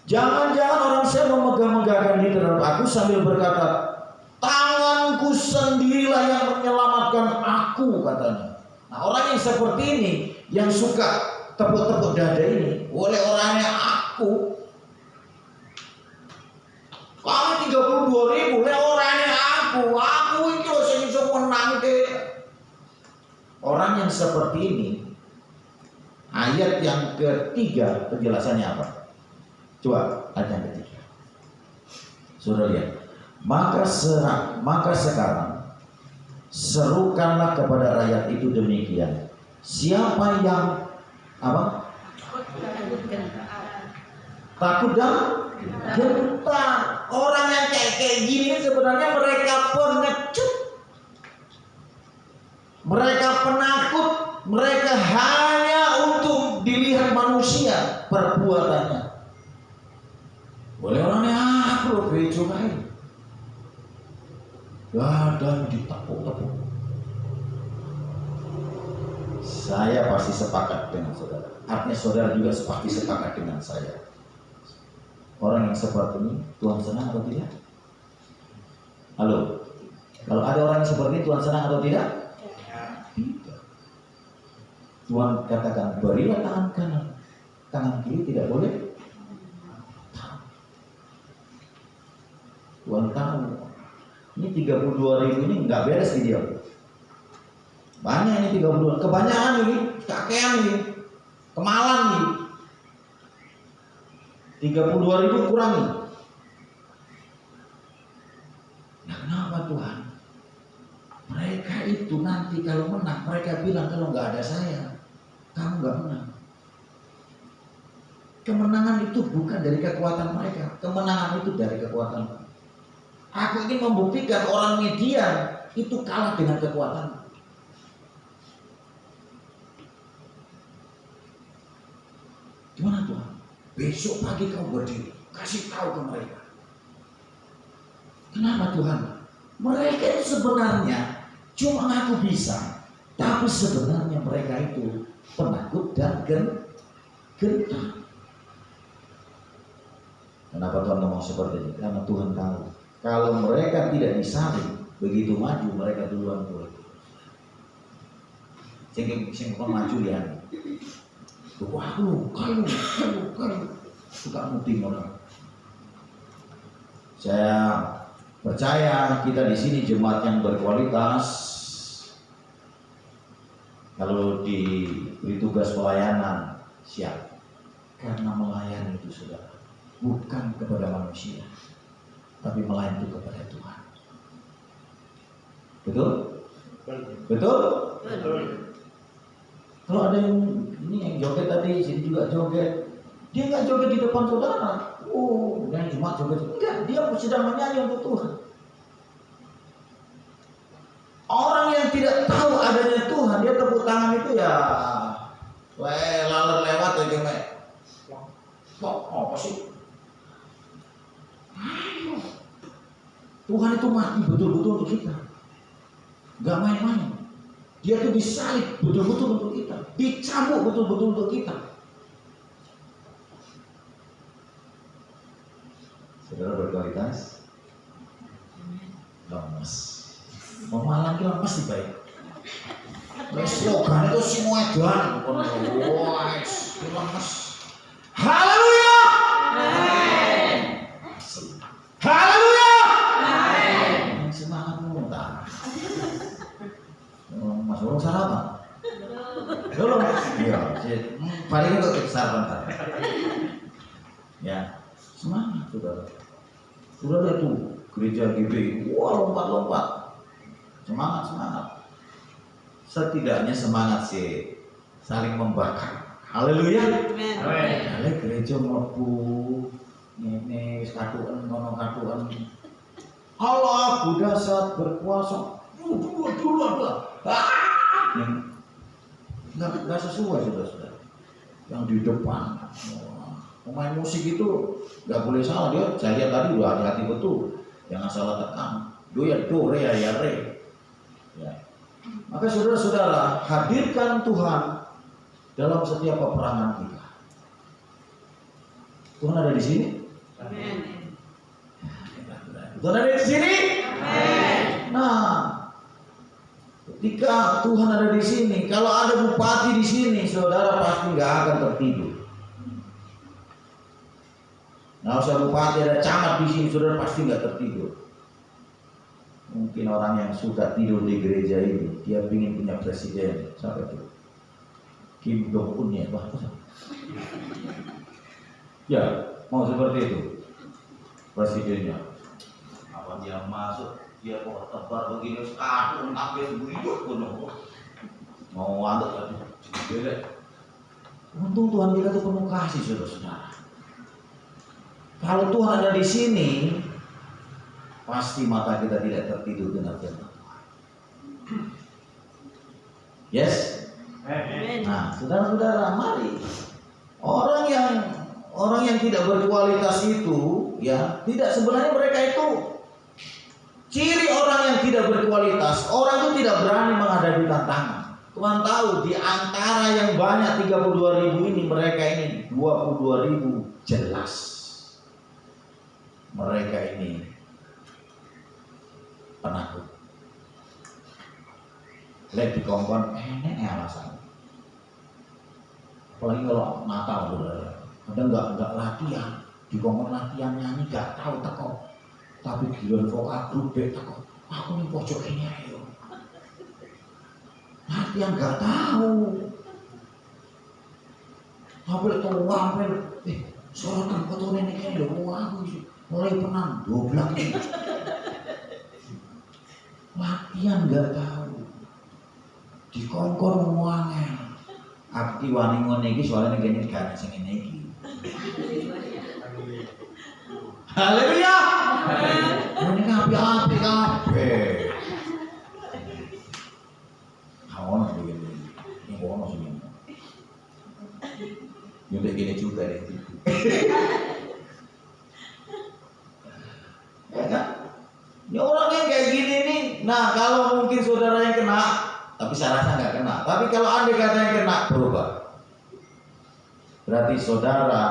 Jangan-jangan orang saya memegang-megahkan diri terhadap aku sambil berkata, tanganku sendirilah yang menyelamatkan aku, katanya. Nah orang yang seperti ini, yang suka tepuk-tepuk dada ini, oleh orangnya aku. Kami 32.000, oleh orangnya aku itu saya bisa menang deh. Orang yang seperti ini, ayat yang ketiga penjelasannya apa? Coba ayat yang ketiga. Saudara lihat. Maka sekarang serukanlah kepada rakyat itu demikian. Siapa yang apa? Takut dan gentar. Orang yang kayak gini sebenarnya mereka pengecut. Mereka penakut. Mereka hanya untuk dilihat manusia perbuatannya. Boleh orangnya aku loh gereja lain. Dan ditepuk-tepuk. Saya pasti sepakat dengan saudara. Artinya saudara juga pasti sepakat dengan saya. Orang yang seperti ini Tuhan senang atau tidak? Halo. Kalau ada orang yang seperti ini Tuhan senang atau tidak? Tidak. Tuhan katakan berilah tangan kanan, tangan kiri tidak boleh. Tuhan tahu. Ini 32.000 ini nggak beres di dia. Banyak ini 32, kebanyakan ini, kakean ini, kemalan ini. 32.000 kurangi. Nah, kenapa Tuhan? Mereka itu nanti kalau menang, mereka bilang kalau nggak ada saya, kamu nggak menang. Kemenangan itu bukan dari kekuatan mereka, kemenangan itu dari kekuatan. Aku ingin membuktikan orang Midian itu kalah dengan kekuatan. Gimana Tuhan? Besok pagi kau berdiri, kasih tahu ke mereka. Kenapa Tuhan? Mereka itu sebenarnya cuma ngaku bisa, tapi sebenarnya mereka itu penakut dan gentar. Kenapa Tuhan ngomong seperti ini? Karena Tuhan tahu kalau mereka tidak disaring, begitu maju mereka duluan pulang. Sing maju dia. Wah, kalau suka muting orang. Saya percaya kita di sini jemaat yang berkualitas. Kalau diberi tugas pelayanan, siap. Karena melayani itu saudara, bukan kepada manusia, tapi melayani itu kepada Tuhan. Betul? Betul? Kalau ada yang joget tadi, sini juga joget. Dia nggak joget di depan saudara. Oh, yang cuma joget. Enggak, dia sedang menyanyi untuk Tuhan. Orang yang tidak tahu adanya Tuhan, dia tepuk tangan itu ya, lalu lewat aja mek. Apa sih? Tuhan itu mati betul-betul untuk kita, nggak main-main. Dia tuh disalib betul-betul untuk kita, dicambuk betul-betul untuk kita. Saudara berkualitas, lemes. Memalang itu lemes sih baik. Slogan itu semua doang. Wah, lemes. Haleluya. Amin. Haleluya. Amin. Semangat muntah. Mas Urung sarapan? Belum? Iya. Paling itu kita sarapan. Ya, semangat saudara. Sudah ada tuh gereja GBI. Wah, lompat-lompat. Semangat. Setidaknya semangat sih, saling membakar. Haleluya. Amin. Kali gereja mlebu ini katuan kono katuan. Allah Buddha saat berkuasa. Dua. Nggak sesuai sudah. Yang di depan. Pemain musik itu nggak boleh salah, dia saya lihat tadi udah hati-hati betul, jangan salah tekan. Do ya do, re ya re. Ya. Maka saudara-saudara, hadirkan Tuhan dalam setiap peperangan kita. Tuhan ada di sini. Amin. Tuhan ada di sini. Amin. Nah, ketika Tuhan ada di sini, kalau ada bupati di sini, saudara pasti nggak akan tertidur. Nggak usah bupati, ada camat di sini, saudara pasti nggak tertidur. Mungkin orang yang suka tidur di gereja ini, dia ingin punya presiden. Siapa itu? Kim Jong Un ya, ya, mau seperti itu presidennya. Apa dia masuk, dia kok tebar begini, sekarang sampai begitu pun mau antuk tadi. Untung Tuhan kita itu penuh kasih, saudara-saudara. Kalau Tuhan ada di sini, pasti mata kita tidak tertidur dengan firman Tuhan. Yes? Amin. Nah, saudara-saudara, mari. Orang yang tidak berkualitas itu, ya, tidak, sebenarnya mereka itu ciri orang yang tidak berkualitas. Orang itu tidak berani menghadapi tantangan. Tuhan tahu di antara yang banyak 32.000 ini, mereka ini 22.000 jelas. Mereka ini penakut. Lihat di kongkon, ini alasan. Apalagi kalau Natal, saudara. Kadang nggak latihan, di kongkong latihan nyanyi nggak tahu teko. Tapi giliran vokal grup B teko. Aku nih pojok ini ayo. Latihan nggak tahu. Hampir tua, hampir sorotan fotonya ini kayak aku mulai penang dobrak ini. Latihan nggak tahu. Di kongkong ngomongnya. Akti wani ngono iki soalnya ngene gak sing ngene iki. Haleluya. Ini api kabeh. Kawan begini. Ini ngono sih. Nyudah gini juga deh. Ya kan? Ya orang yang kayak gini nih. Nah kalau mungkin saudara yang kena, tapi saya rasa nggak kena. Tapi kalau andai kata yang kena, berubah. Berarti saudara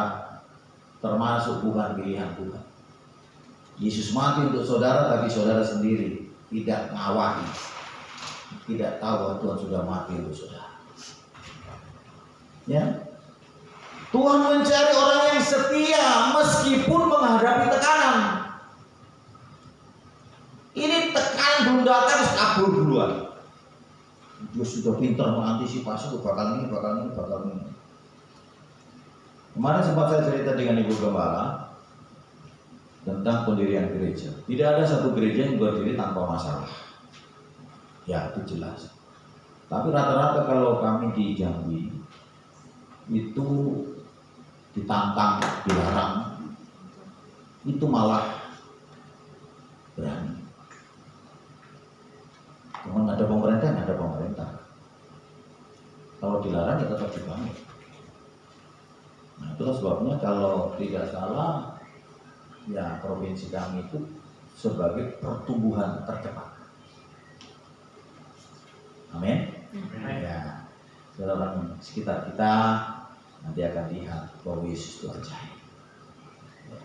termasuk bukan pilihan Tuhan. Yesus mati untuk saudara, tapi saudara sendiri tidak mengawali, tidak tahu Tuhan sudah mati untuk saudara. Ya, Tuhan mencari orang yang setia meskipun menghadapi tekanan. Ini tekanan belum datang, harus kabur duluan. Dia sudah pintar mengantisipasi bakal ini. Kemarin sempat saya cerita dengan Ibu Gembala tentang pendirian gereja. Tidak ada satu gereja yang berdiri tanpa masalah. Ya itu jelas. Tapi rata-rata kalau kami di Jambi itu ditantang, dilarang, itu malah berani. Cuman ada pemerintah. Kalau dilarang ya tetap dibangun. Nah itulah sebabnya kalau tidak salah, ya provinsi kami itu sebagai pertumbuhan tercepat. Amin. Ya, orang sekitar kita nanti akan lihat bahwa Yesus itu ajaib. Ya.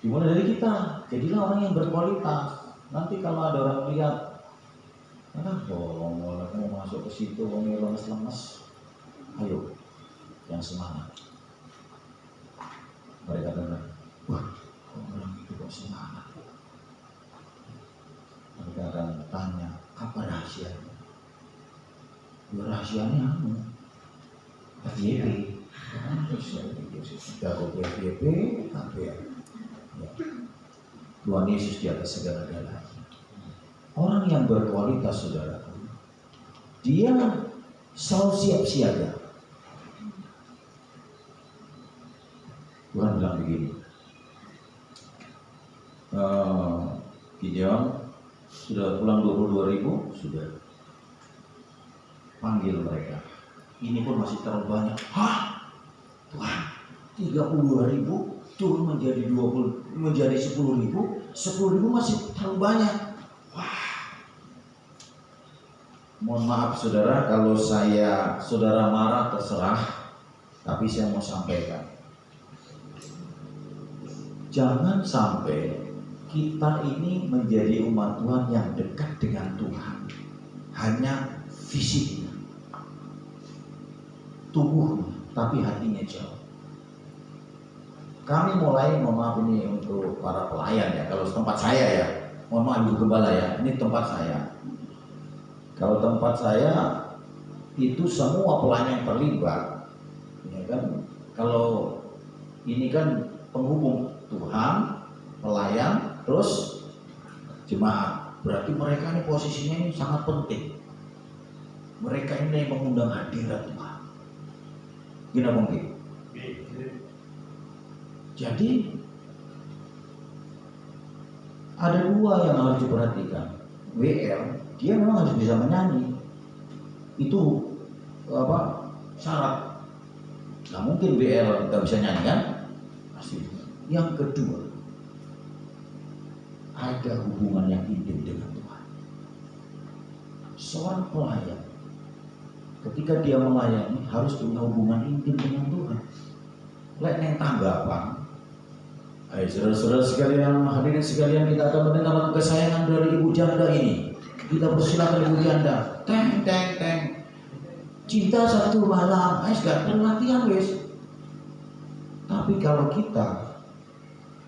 Dimulai dari kita, jadilah orang yang berkualitas. Nanti kalau ada orang lihat, mau masuk ke situ, mau lemes, ayo, yang semangat. Mereka dengar, wah, orang itu kok semangat. Mereka akan tanya, apa rahasianya? Ya rahasianya FYP. Jago FYP, ya. Tuhan Yesus di atas segala-galanya. Orang yang berkualitas, saudara, dia selalu siap siaga. Tuhan bilang begini, Gideon sudah pulang 22.000, sudah panggil mereka. Ini pun masih terlalu banyak. Hah? Tuhan, 32.000 turun menjadi 10.000 masih terlalu banyak. Wah. Mohon maaf saudara, kalau saudara marah terserah, tapi saya mau sampaikan. Jangan sampai kita ini menjadi umat Tuhan yang dekat dengan Tuhan hanya fisiknya, tubuhnya, tapi hatinya jauh. Kami mulai, mohon maaf ini untuk para pelayan ya, kalau tempat saya ya, mohon maaf Ibu Gembala ya, ini tempat saya. Kalau tempat saya itu semua pelayan terlibat, ya kan? Kalau ini kan penghubung Tuhan, pelayan, terus jemaat. Berarti mereka ini posisinya ini sangat penting. Mereka ini yang mengundang hadirat Tuhan. Gimana mungkin? Jadi ada dua yang harus diperhatikan. WL, dia memang harus bisa menyanyi. Itu syarat. Nggak mungkin WL nggak bisa nyanyi kan? Pasti. Yang kedua, ada hubungan yang intim dengan Tuhan. Seorang pelayan, ketika dia melayani harus punya hubungan intim dengan Tuhan. Lek neng tanggapan, saudara-saudara sekalian, hadirin sekalian, kita akan mendengar kesayangan dari ibu janda ini. Kita persilakan ibu janda. Teng. cinta satu malam, gak perlu latihan guys. Tapi kalau kita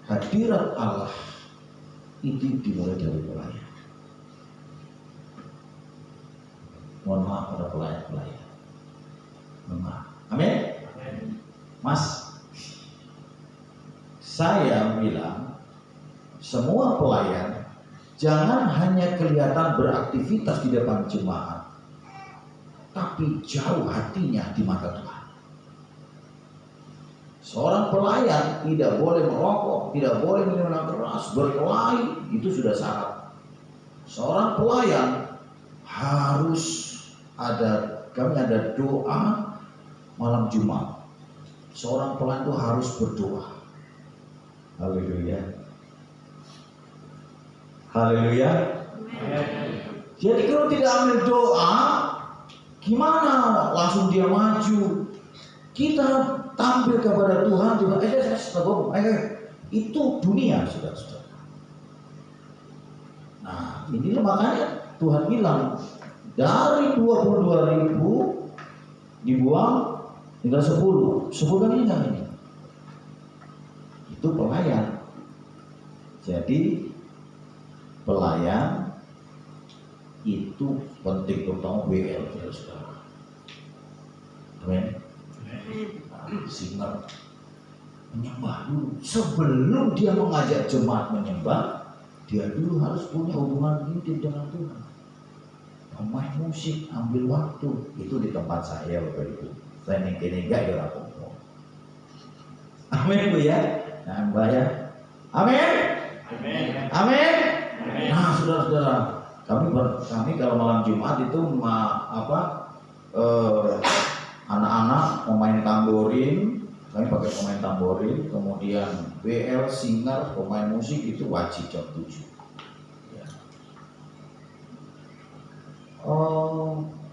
hadirat Allah itu dimulai dari pelayan. Mohon maaf pada pelayan-pelayan. Mohon maaf. Amin. Mas, saya bilang semua pelayan jangan hanya kelihatan beraktivitas di depan jemaat, tapi jauh hatinya di mata Tuhan. Seorang pelayan tidak boleh merokok, tidak boleh minum keras, berkelahi, itu sudah syarat. Seorang pelayan harus kami ada doa malam Jumat. Seorang pelayan itu harus berdoa. Haleluya. Haleluya. Jadi kalau tidak ambil doa, gimana langsung dia maju? Kita tampil kepada Tuhan juga. Itu dunia, saudara-saudara. Nah, inilah makanya Tuhan bilang dari 22.000 dibuang tinggal 10 kan ini. Itu pelayan. Jadi pelayan itu penting, terutama WL, saudara. Amin. Singer menyembah dulu. Sebelum dia mengajak jemaat menyembah, dia dulu harus punya hubungan intim dengan Tuhan. Pemain musik ambil waktu. Itu di tempat saya Bapak Ibu. Saya nengke gak ya rapopo. Amin Bu ya. Nah Mbak ya. Amin. Amin. Nah saudara-saudara, kami kalau malam Jumat itu anak-anak pemain tamborin, kami pakai pemain tamborin, kemudian WL, singer, pemain musik itu wajib jam 7. Ya.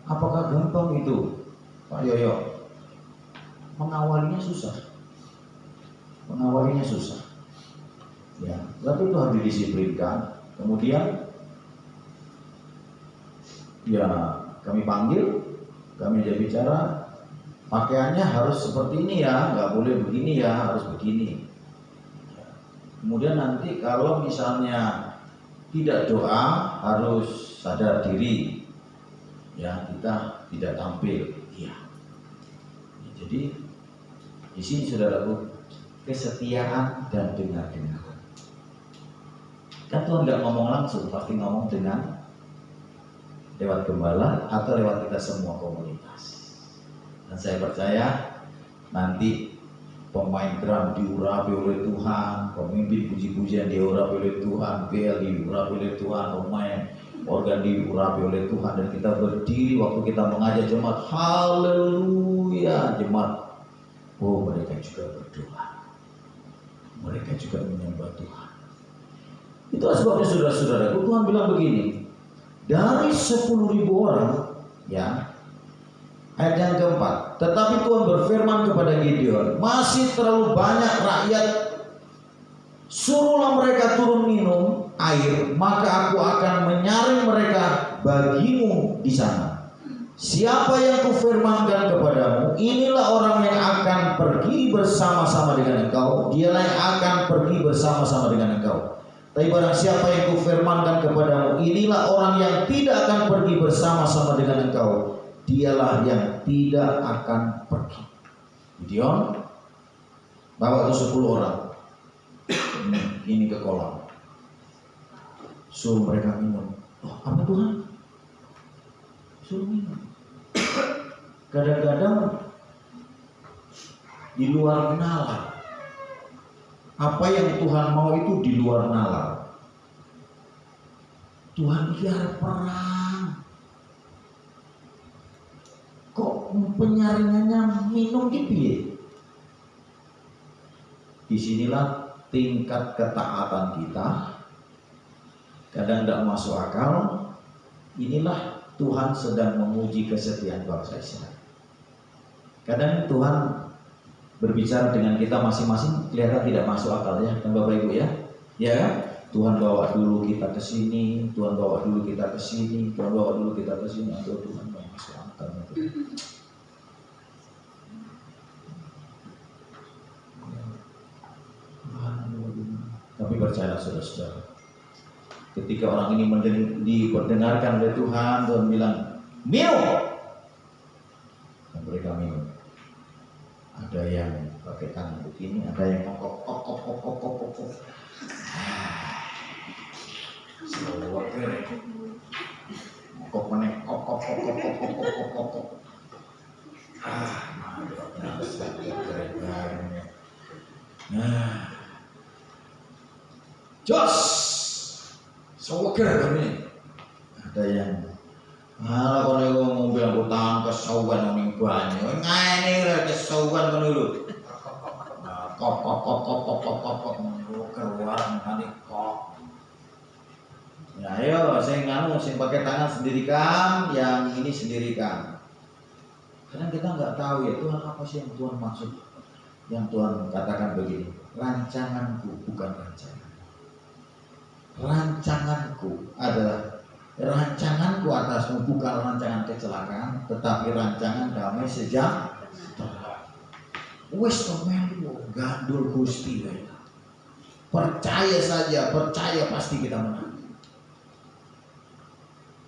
Apakah gampang itu, Pak Yoyo? Mengawalinya susah. Ya, tapi itu harus didisiplinkan. Kemudian, ya kami panggil, kami jadi bicara. Pakaiannya harus seperti ini ya, nggak boleh begini ya, harus begini. Kemudian nanti kalau misalnya tidak doa, harus sadar diri, ya kita tidak tampil. Iya. Jadi di sini saudaraku, kesetiaan dan dengar-dengar. Kan Tuhan nggak ngomong langsung, pasti ngomong dengan lewat gembala atau lewat kita semua komunitas. Dan saya percaya nanti pemain drum diurapi oleh Tuhan, pemimpin puji-pujian diurapi oleh Tuhan, bel diurapi oleh Tuhan, pemain organ diurapi oleh Tuhan, dan kita berdiri waktu kita mengajak jemaat, haleluya, jemaat, oh mereka juga berdoa, mereka juga menyembah Tuhan. Itulah sebabnya saudara-saudaraku, Tuhan bilang begini, dari 10.000 orang, ya. Ayat yang keempat, tetapi Tuhan berfirman kepada Gideon, masih terlalu banyak rakyat, suruhlah mereka turun minum air, maka aku akan menyaring mereka bagimu di sana. Siapa yang kufirmankan kepadamu, inilah orang yang akan pergi bersama-sama dengan engkau, dialah yang akan pergi bersama-sama dengan engkau. Tapi barang siapa yang kufirmankan kepadamu, inilah orang yang tidak akan pergi bersama-sama dengan engkau, dialah yang tidak akan pergi. Gideon bawa itu 10 orang ini ke kolam, suruh mereka minum. Oh, apa Tuhan? Suruh minum. Kadang-kadang di luar nalar. Apa yang Tuhan mau itu di luar nalar. Tuhan biar perang. Kok penyaringannya minum gitu? Disinilah tingkat ketaatan kita. Kadang tidak masuk akal. Inilah Tuhan sedang menguji kesetiaan bangsa Israel. Kadang Tuhan berbicara dengan kita masing-masing kelihatan tidak masuk akal ya, kan Bapak Ibu ya? Ya, Tuhan bawa dulu kita ke sini, Tuhan bawa dulu kita ke sini, Tuhan bawa dulu kita ke sini, atau Tuhan nggak masuk akal. Tapi percayalah saudara-saudara, ketika orang ini diperdengarkan oleh Tuhan, Tuhan bilang, minum. Dan mereka minum. Ada yang pakai tangan begini, ada yang ngokok. Semua keren. Ngokok meneh, kok. Jos, sewager kami. Ada yang kalau nego mobil angkutan kesauan ning banyu, ngene lho kesauan ngono lho. Kok keluar nanti kok. Ya ayo, sing pakai tangan sendirikan, yang ini sendirikan. Karena kita nggak tahu ya Tuhan apa sih yang Tuhan maksud. Yang Tuhan katakan begini, rancanganku bukan rancangan. Rancanganku adalah rancanganku atasmu bukan rancangan kecelakaan, tetapi rancangan damai sejahtera. Wes to melu gandul Gusti wae. Percaya saja, percaya pasti kita menang.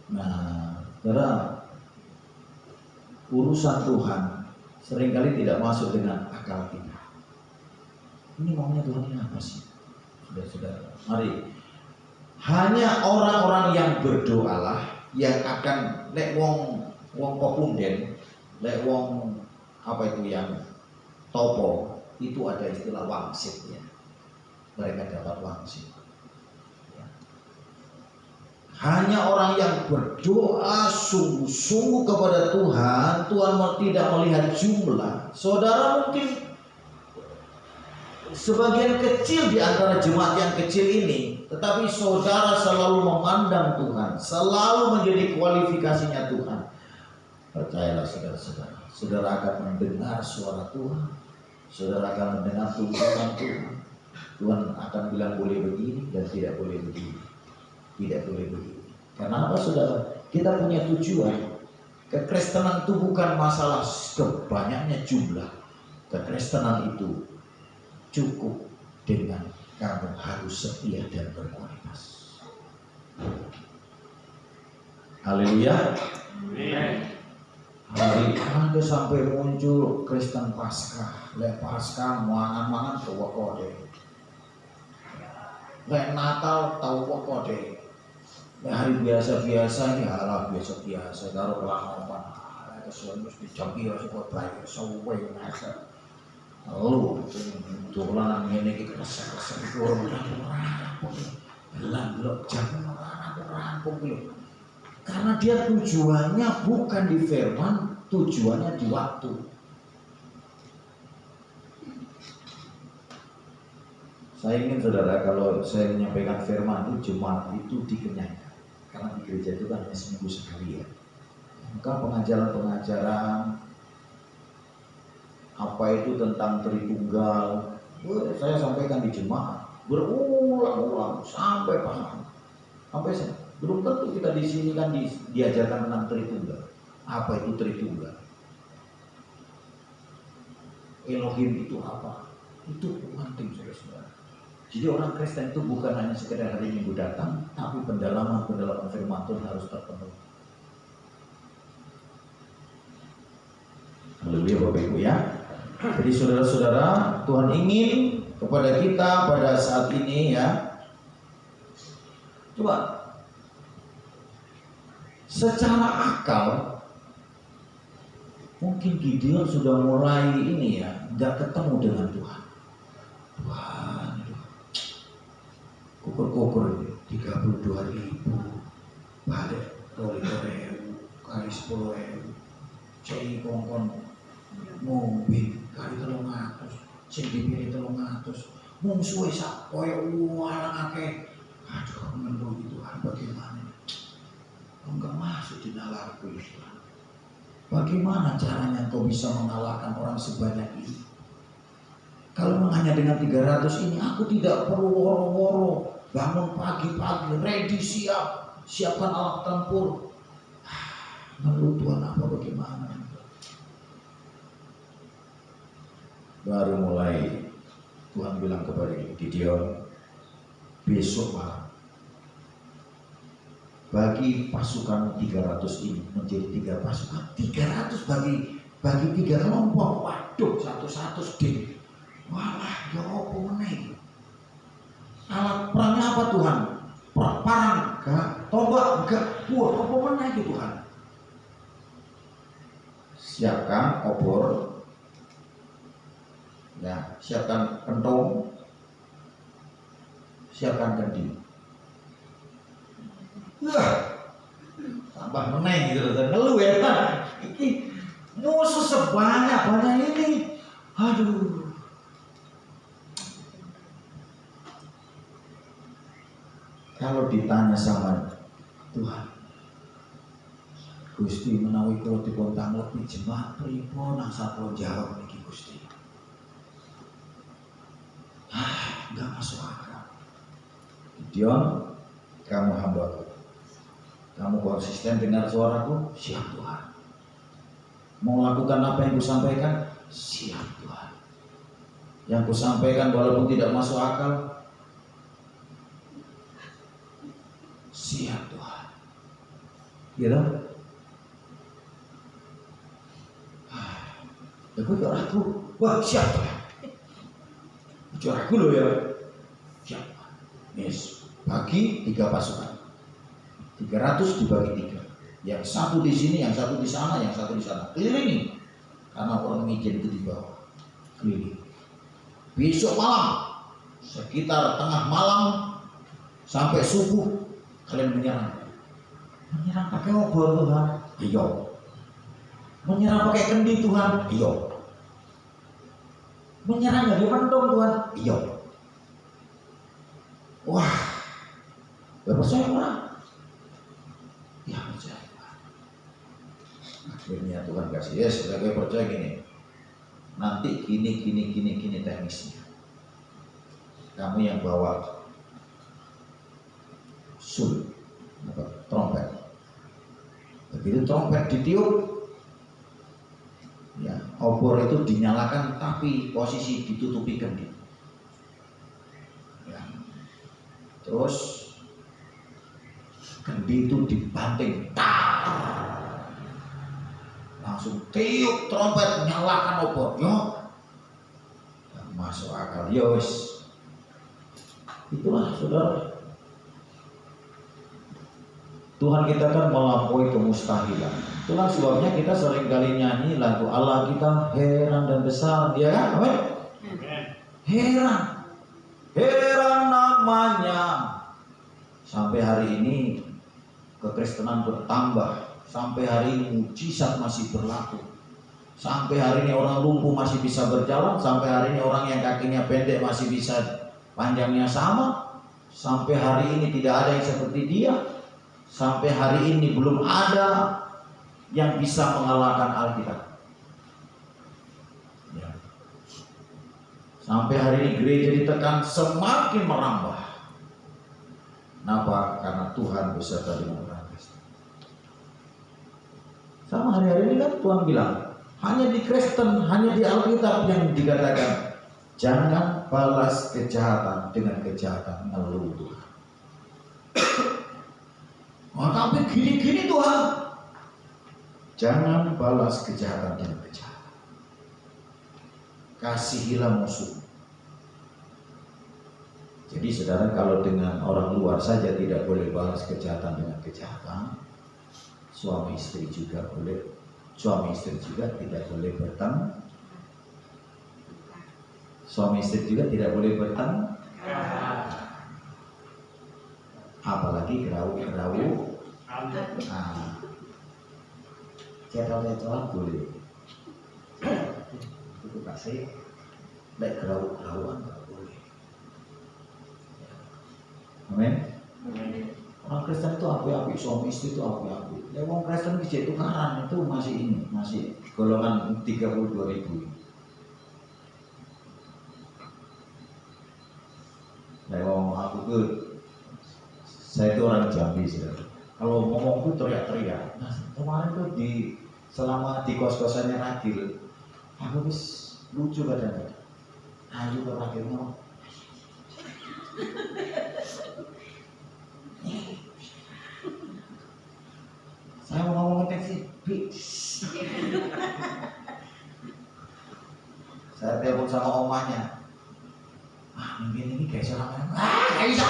Nah, saudara, urusan Tuhan seringkali tidak masuk dengan akal kita. Ini maunya Tuhan ini apa sih? Saudara-saudara, mari. Hanya orang-orang yang berdoalah yang akan lek wong popunden, lek wong apa itu yang topo, itu ada istilah wangsit ya. Mereka dapat wangsit. Ya. Hanya orang yang berdoa sungguh-sungguh kepada Tuhan, Tuhan tidak melihat jumlah. Saudara mungkin sebagian kecil di antara jemaat yang kecil ini, tetapi saudara selalu memandang Tuhan, selalu menjadi kualifikasinya Tuhan. Percayalah saudara-saudara, saudara akan mendengar suara Tuhan, saudara akan mendengar tuntunan Tuhan. Tuhan akan bilang boleh begini dan tidak boleh begini, tidak boleh begini. Karena apa saudara? Kita punya tujuan. Kekristenan itu bukan masalah banyaknya jumlah. Kekristenan itu cukup dengan kamu harus setia dan berkualitas. Haleluya. Hari ada sampai muncul Kristen Paskah, lek Paskah mangan-mangan tahu kode, lek Natal tahu kode, lek hari biasa-biasa ini halah biasa-biasa, karo kelanggapan, kesuwen mesti dicoki harus buat baik, sesuai nasa. Lalu tulang ini kita resep orang belum jangan rampung belum, karena dia tujuannya bukan di firman, tujuannya di waktu. Saya ingin saudara kalau saya menyampaikan firman itu jemaat itu dikenyangkan, karena di gereja itu kan hanya seminggu sekali ya. Maka pengajaran apa itu tentang Tritunggal, saya sampaikan di jemaat berulang-ulang sampai paham. Sampai belum tentu kita di sini kan diajarkan tentang Tritunggal. Apa itu Tritunggal? Elohim itu apa? Itu penting saudara-saudara. Jadi orang Kristen itu bukan hanya sekedar hari Minggu datang, tapi pendalaman firman Tuhan harus terpenuhi. Haleluya Bapak Ibu ya. Jadi saudara-saudara, Tuhan ingin kepada kita pada saat ini ya. Coba secara akal mungkin Gideon sudah mulai ini ya, nggak ketemu dengan Tuhan. Tuhan, kukur 32.000 balik 2.000 kali 10.000 cai kongkon mobil kali 300 sing dipilih 300 mungsuhe sak koyo walang akeh. Aduh menurut Tuhan bagaimana enggak masuk di nalarku Tuhan. Bagaimana caranya kau bisa mengalahkan orang sebanyak ini? Kalau hanya dengan 300 ini aku tidak perlu woro-woro bangun pagi-pagi ready siapkan alat tempur. Menurut Tuhan apa bagaimana? Baru mulai Tuhan bilang kepada Gideon, besok malam bagi pasukan 300 ini menjadi 3 pasukan. 300 bagi 3 kelompok. Waduh, satu-satu sedih. Walah, ya apa meneh? Alat perangnya apa Tuhan? Parang enggak, tombak enggak, buah apa meneh Tuhan? Siapkan obor, ya, siapkan kentung, siapkan kendi. Tambah meneng gitu, ngeluh ya kan? Ini musuh sebanyak ini, aduh. Kalau ditanya sama Tuhan, Gusti menawi kula dipun tanglepi jemaat pripun nang sapa jawab niki Gusti. Enggak masuk akal. Gideon, kamu hambaku. Kamu konsisten dengar suaraku, siap Tuhan. Mau lakukan apa yang kusampaikan, siap Tuhan. Yang kusampaikan walaupun tidak masuk akal, siap Tuhan. Gitu? Ya gue gak ragu. Wah siap Tuhan. Gue ragu loh ya. Siap Tuhan. Yes. Bagi 3 pasukan. 300 dibagi 3. Yang satu di sini, yang satu di sana, yang satu di sana. Kelilingi. Karena orang Mijen itu di bawah. Keliling. Besok malam, sekitar tengah malam sampai subuh, kalian menyerang. Menyerang pakai obor Tuhan? Iya. Menyerang pakai kendi Tuhan? Iya. Menyerang dari pentung Tuhan? Iya. Wah, gak percaya orang? Ya percaya. Akhirnya Tuhan kasih, ya sudah gue percaya gini. Nanti gini teknisnya. Kamu yang bawa sul, trompet. Begitu trompet ditiup, ya obor itu dinyalakan tapi posisi ditutupi kendi. Ya. Terus kendi itu dibanting, langsung tiup trompet, nyalakan obor. Yo, masuk akal. Yos, itulah saudara. Tuhan kita kan melampaui kemustahilan. Itulah sebabnya kita sering kali nyanyi lagu Allah kita heran dan besar, ya kan? Amin. Heran namanya. Sampai hari ini kekristenan bertambah. Sampai hari ini mujizat masih berlaku. Sampai hari ini orang lumpuh masih bisa berjalan. Sampai hari ini orang yang kakinya pendek masih bisa panjangnya sama. Sampai hari ini tidak ada yang seperti dia. Sampai hari ini belum ada yang bisa mengalahkan Alkitab. Ya. Sampai hari ini gereja ditekan semakin merambah. Kenapa? Karena Tuhan beserta dengan orang Kristen. Sama hari-hari ini kan Tuhan bilang, hanya di Kristen, hanya di Alkitab yang dikatakan, jangan balas kejahatan dengan kejahatan, ngeluh Tuhan. Oh, tapi gini-gini Tuhan. Jangan balas kejahatan dengan kejahatan. Kasihilah musuh. Jadi saudara, kalau dengan orang luar saja tidak boleh balas kejahatan dengan kejahatan, suami istri juga tidak boleh bertengkar. Suami istri juga tidak boleh bertengkar. Apalagi gerau-gerau. Cetol-cetolan boleh. Itu kasih. Baik gerau-gerauan nggak boleh. Amin. Orang Kristen itu api-api, suami istri itu api-api. Ya orang Kristen di tukaran itu masih golongan 32.000. Nah, ngomong aku tuh, saya itu orang Jambi saudara. Kalau ngomong tuh teriak-teriak. Nah, kemarin tuh selama di kos-kosannya Ragil, aku bis lucu kadang-kadang. Ayo ke Ragil ngomong. sama omanya. Ini kayak seorang gak bisa.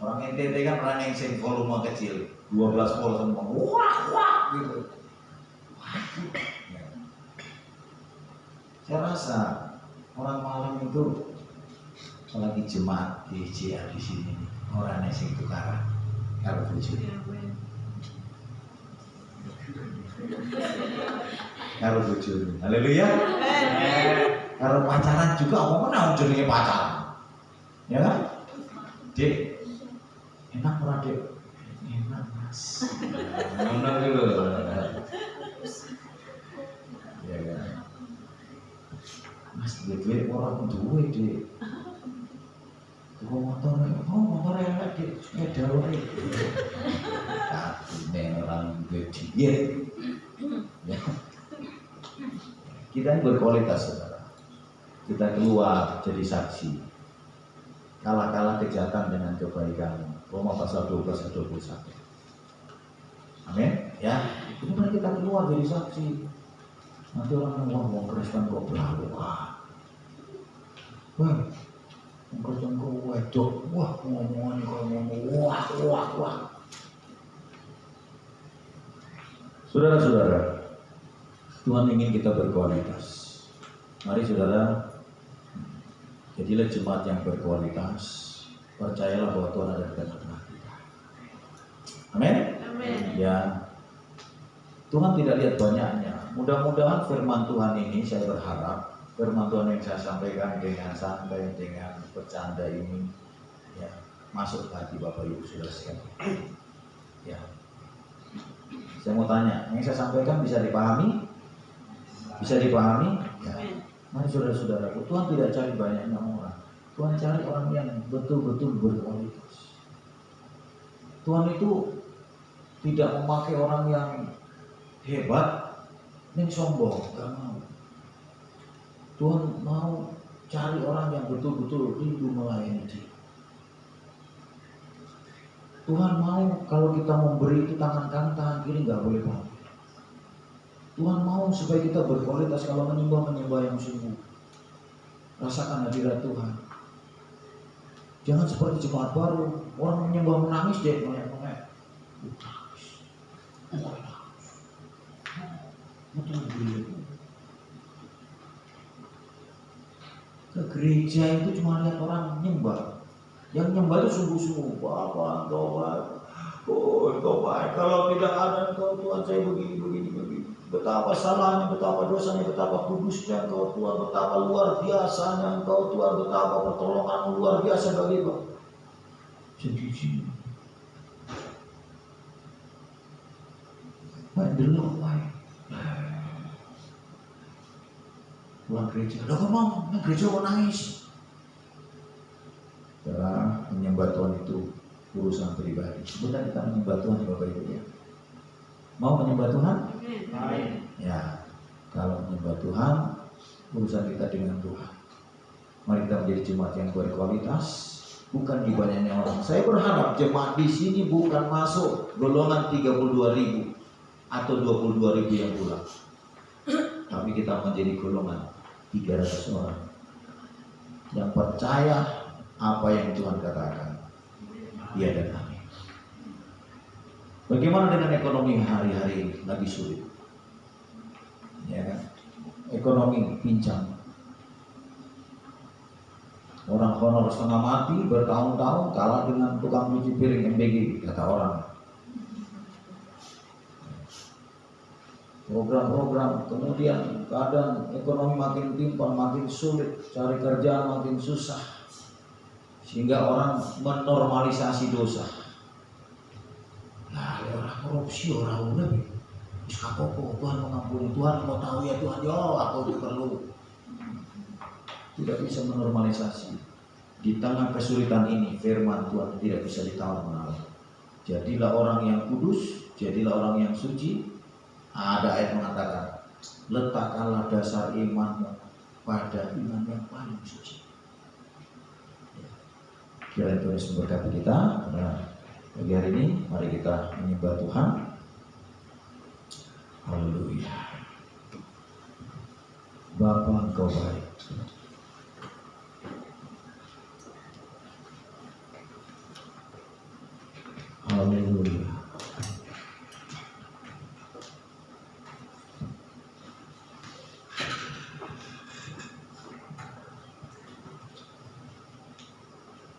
Orang NTT kan pernah yang volume kecil, 12 volt semua, wah gitu. Ya. Saya rasa orang Malang itu lagi jemaat di JA di sini, orang yang sing tukaran, kalau tujuh. Kalau tujuh, haleluya. Kalau pacaran juga mau menang jenenge pacaran, ya kan? Dek, enak ora dek? Enak mas. Enak dulu. Ya kan? Mas duit orang duit dek. Tuku motor, motor enak dek, sepeda wae. Tapi orang duit diet. Ya. Kita ini berkualitas, saudara. Kita keluar jadi saksi. Kalah-kalah kejahatan dengan kebaikan. Roma pasal 12 ayat 21. Amin. Ya. Kemudian kita keluar jadi saksi. Nanti orang ngomong Kristen kok belagu. Wah, Kristen kok wedok. Wah, ngomongin kok ngomong. Wah. Saudara-saudara, Tuhan ingin kita berkualitas. Mari saudara, jadilah jemaat yang berkualitas. Percayalah bahwa Tuhan ada di tengah-tengah kita. Amin. Ya, Tuhan tidak lihat banyaknya. Mudah-mudahan firman Tuhan ini, saya berharap firman Tuhan yang saya sampaikan dengan santai, dengan bercanda ini, ya, masuk ke hati Bapak Ibu Saudara sekalian. Ya, saya mau tanya, yang saya sampaikan bisa dipahami? Bisa dipahami? Ya. Mari saudara-saudara, Tuhan tidak cari banyaknya orang. Tuhan cari orang yang betul-betul berkualitas. Tuhan itu tidak memakai orang yang hebat, yang sombong, gak mau. Tuhan mau cari orang yang betul-betul rindu melayani Dia. Tuhan mau kalau kita memberi itu tangan kanan, tangan kiri gak boleh pakai. Tuhan mau supaya kita berkualitas kalau menyembah yang sungguh. Rasakan hadirat Tuhan. Jangan seperti jemaat baru, orang menyembah menangis deh, menangis. Ke gereja itu cuma lihat orang nyembah. Yang nyembah itu sungguh-sungguh. Bapak, Bapak, kalau tidak ada Engkau Tuhan, saya begini. Betapa salahnya, betapa dosanya, betapa kudusnya Engkau Tuhan, betapa luar biasanya Engkau Tuhan, betapa pertolongan luar biasa bagi Engkau. Sedih. Pulang gereja, lo ngomong, gereja mau nangis. Karena menyembah Tuhan itu urusan pribadi. Sebenarnya kita menyembah Tuhan, Bapak Ibu ya. Mau menyembah Tuhan? Ya, kalau menyembah Tuhan, urusan kita dengan Tuhan. Mari kita menjadi jemaat yang berkualitas, bukan di banyaknya orang. Saya berharap jemaat di sini bukan masuk golongan 32.000 atau 22.000 yang pulang, tapi kita menjadi golongan 300 orang yang percaya apa yang Tuhan katakan. Dia dan kami. Bagaimana dengan ekonomi hari-hari ini? Lagi sulit, ya kan? Ekonomi pincang. Orang honor setengah mati bertahun-tahun kalah dengan tukang cuci piring MBG, kata orang. Program-program, kemudian keadaan ekonomi makin timpang, makin sulit, cari kerjaan makin susah, sehingga orang menormalisasi dosa. Nah, orang korupsi, orang udah apa-apa, Tuhan mengampuni, Tuhan mau tahu ya Tuhan, ya aku perlu. Tidak bisa menormalisasi. Di tengah kesulitan ini, firman Tuhan tidak bisa ditawar-menawar. Jadilah orang yang kudus, jadilah orang yang suci. Ada ayat mengatakan, letakkanlah dasar imanmu pada iman yang paling suci. Kiranya Tuhan Yesus memberkati kita. Nah, pagi hari ini, mari kita menyembah Tuhan. Haleluya. Bapa Engkau baik. Haleluya.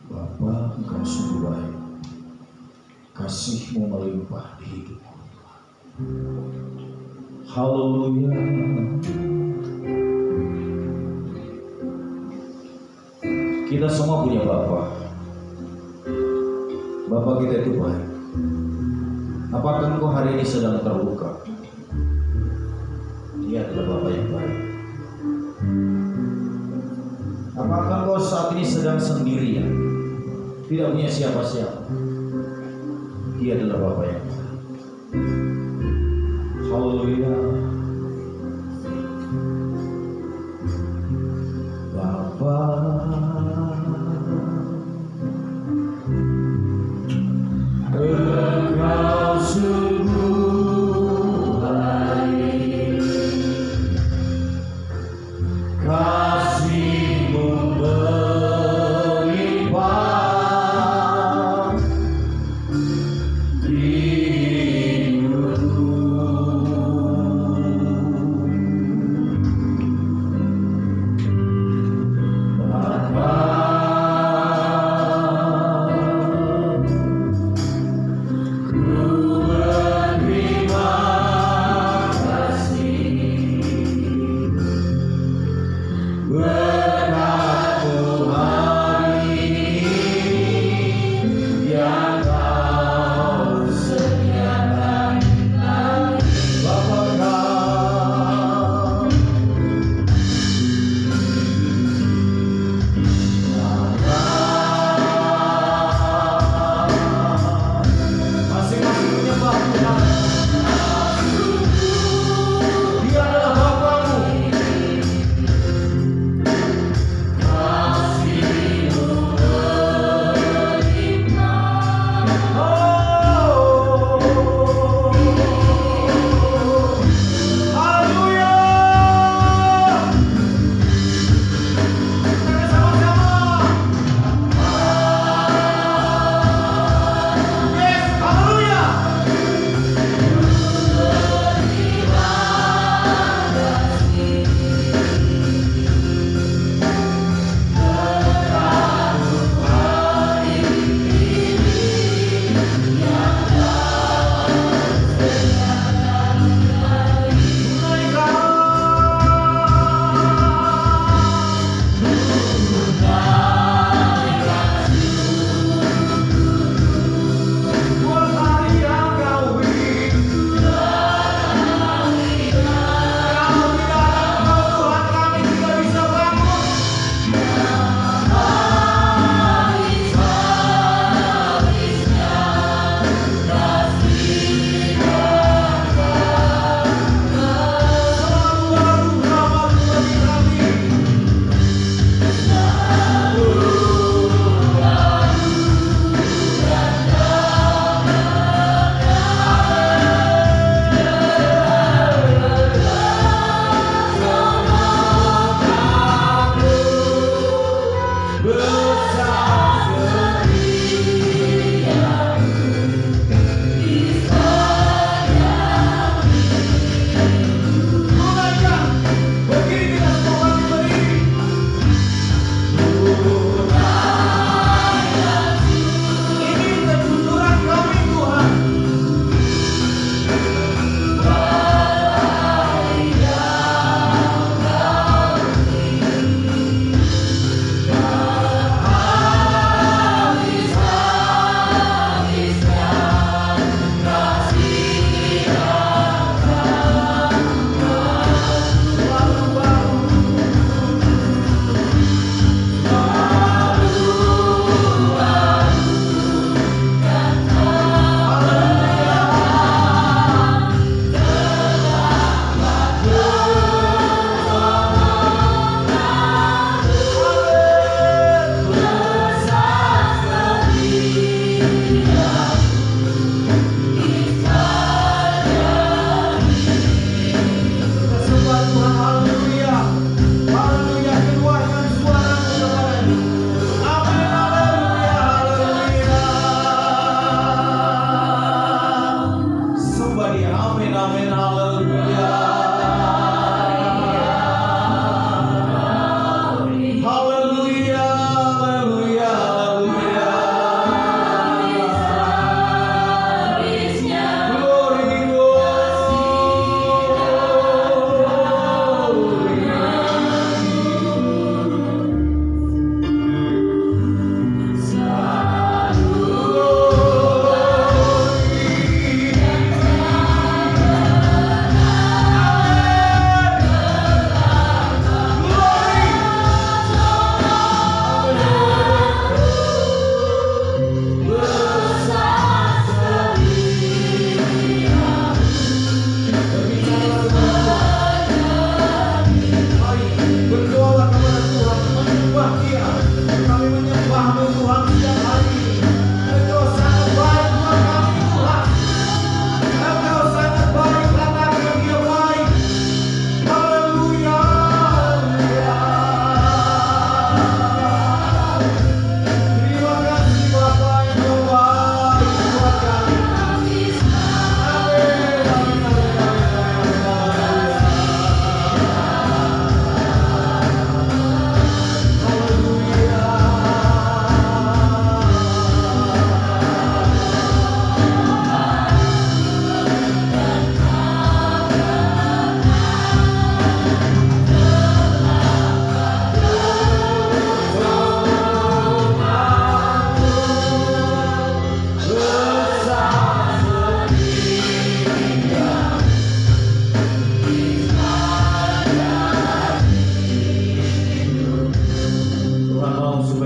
Bapa, Engkau sungguh baik. Kasih-Mu melimpah di hidupku. Haleluya. Kita semua punya Bapa. Bapa kita itu baik. Apakah engkau hari ini sedang terluka? Dia adalah Bapa yang baik. Apakah engkau saat ini sedang sendirian? Tidak punya siapa-siapa? Dia adalah Bapa yang baik. Haleluya. Bapa, Engkau sungguh baik, kasih-Mu melimpah di hidupku.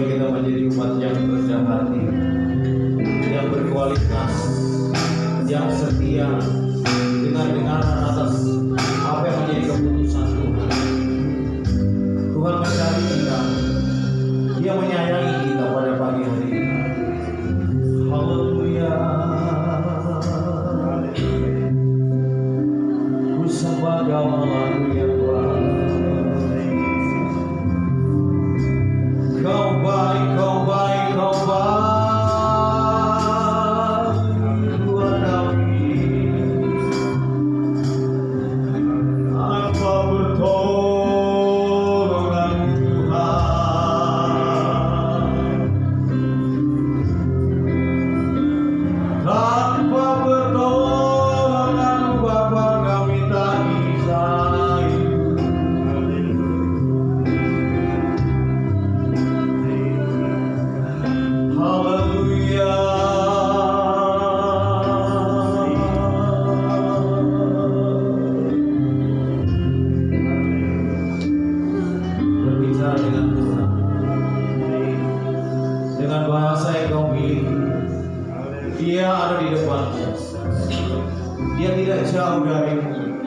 supaya kita menjadi umat yang rendah hati, yang berkualitas, yang setia, dengar atas apa yang menjadi keputusan Tuhan. Tuhan mencari kita, Dia menyayangi kita pada pagi hari ini. Haleluya. Ku sembah Kau, haleluya Tuhan. Kau baik, Kau baik, Kau baik, Tuhan kami. Apa pertolongan Tuhan? Tanpa pertolongan Bapa kami tak bisa hidup. Haleluya. Berbicara dengan Tuhan dengan bahasa yang kau miliki. Dia ada di depanmu. Dia tidak jauh darimu.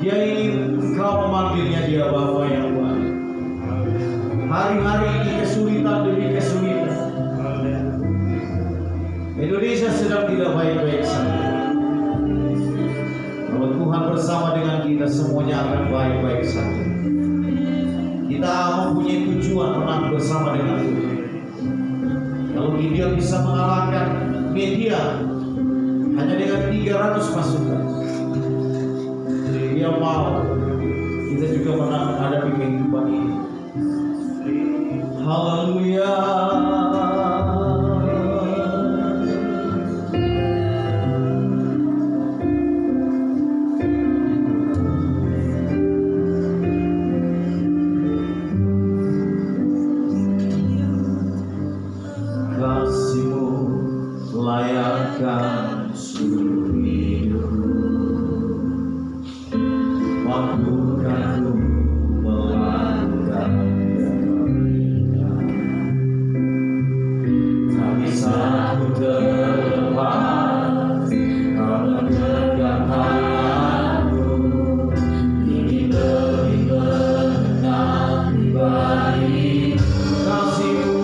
Dia ingin kau memanggilnya dia Bapa yang baik. Hari-hari ini kesulitan demi kesulitan. Indonesia sedang tidak baik-baik saja. Kalau Tuhan bersama dengan kita, semuanya akan baik-baik saja. Kita mempunyai tujuan menang bersama dengan Tuhan. Kalau Gideon bisa mengalahkan media hanya dengan 300 pasukan, Dia mau kita juga menang menghadapi kehidupan ini. Haleluya. Kasih-Mu layakkan seluruh hidupku, mampukan ku melakukan kebaikan. Tak bisa ku terlepas, Kau memegang tanganku, ini lebih berkenan pribadiku. Kasih-Mu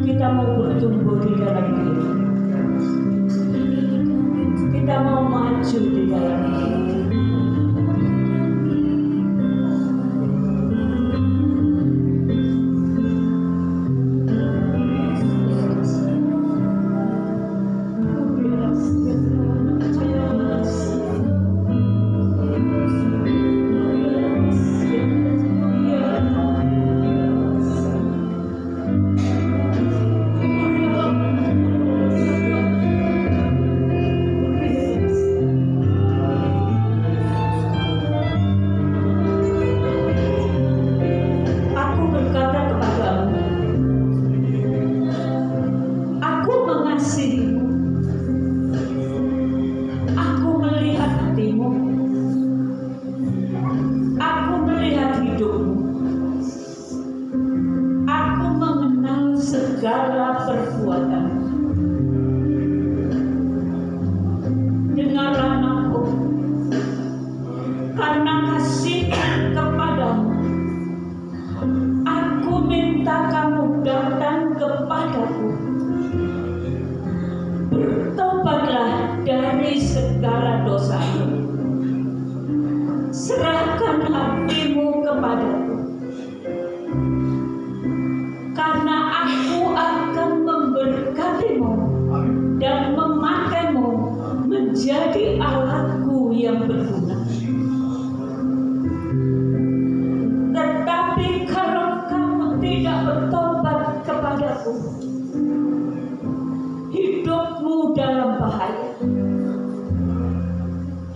kita mau bertumbuh di dalam Dia. Kita mau maju di dalam Dia. segala perbuatan. Dengarlah aku, karena kasih kepadamu, aku minta kamu datang kepadaku. Bertobatlah dari segala dosamu. Serahkan hatimu kepadaku, karena aku akan memberkatimu dan memakaimu menjadi alatku yang berguna. Tetapi kalau kamu tidak bertobat kepadaku, hidupmu dalam bahaya.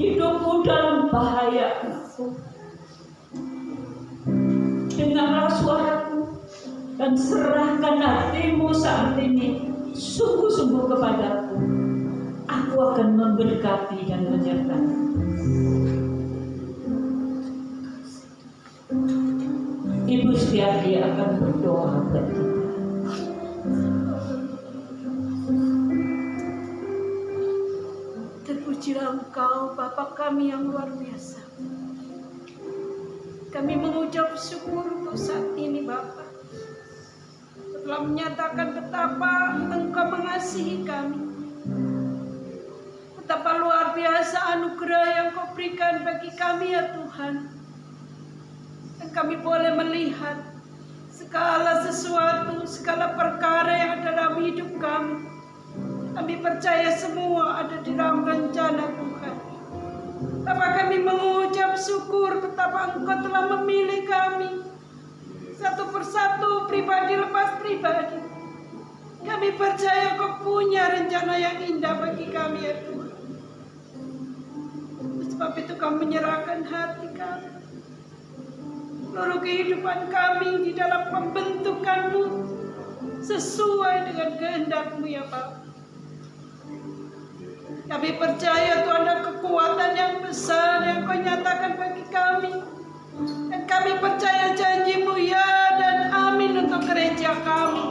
Hidupmu dalam bahaya, anakku. Dengarlah suaraku dan serahkan hatimu saat ini sungguh-sungguh kepadaku. Aku akan memberkati dan menyertai. Ibu Setiati akan berdoa buat kita. Terpujilah Engkau, Bapa kami yang luar biasa. Kami mengucap syukur untuk saat ini, Bapa. Telah menyatakan betapa Engkau mengasihi kami. Betapa luar biasa anugerah yang Kau berikan bagi kami, ya Tuhan. Dan kami boleh melihat segala sesuatu, segala perkara yang ada dalam hidup kami. Kami percaya semua ada di dalam rencana Tuhan. Bapak, kami mengucap syukur betapa Engkau telah memilih kami satu persatu, pribadi lepas pribadi. Kami percaya Kau punya rencana yang indah bagi kami, ya Tuhan. Sebab itu kami menyerahkan hati kami, seluruh kehidupan kami di dalam pembentukan-Mu sesuai dengan kehendak-Mu, ya Bapak. Kami percaya Tuhan ada kekuatan yang besar yang Kau nyatakan bagi kami. Dan kami percaya janji-Mu ya dan amin untuk gereja kami.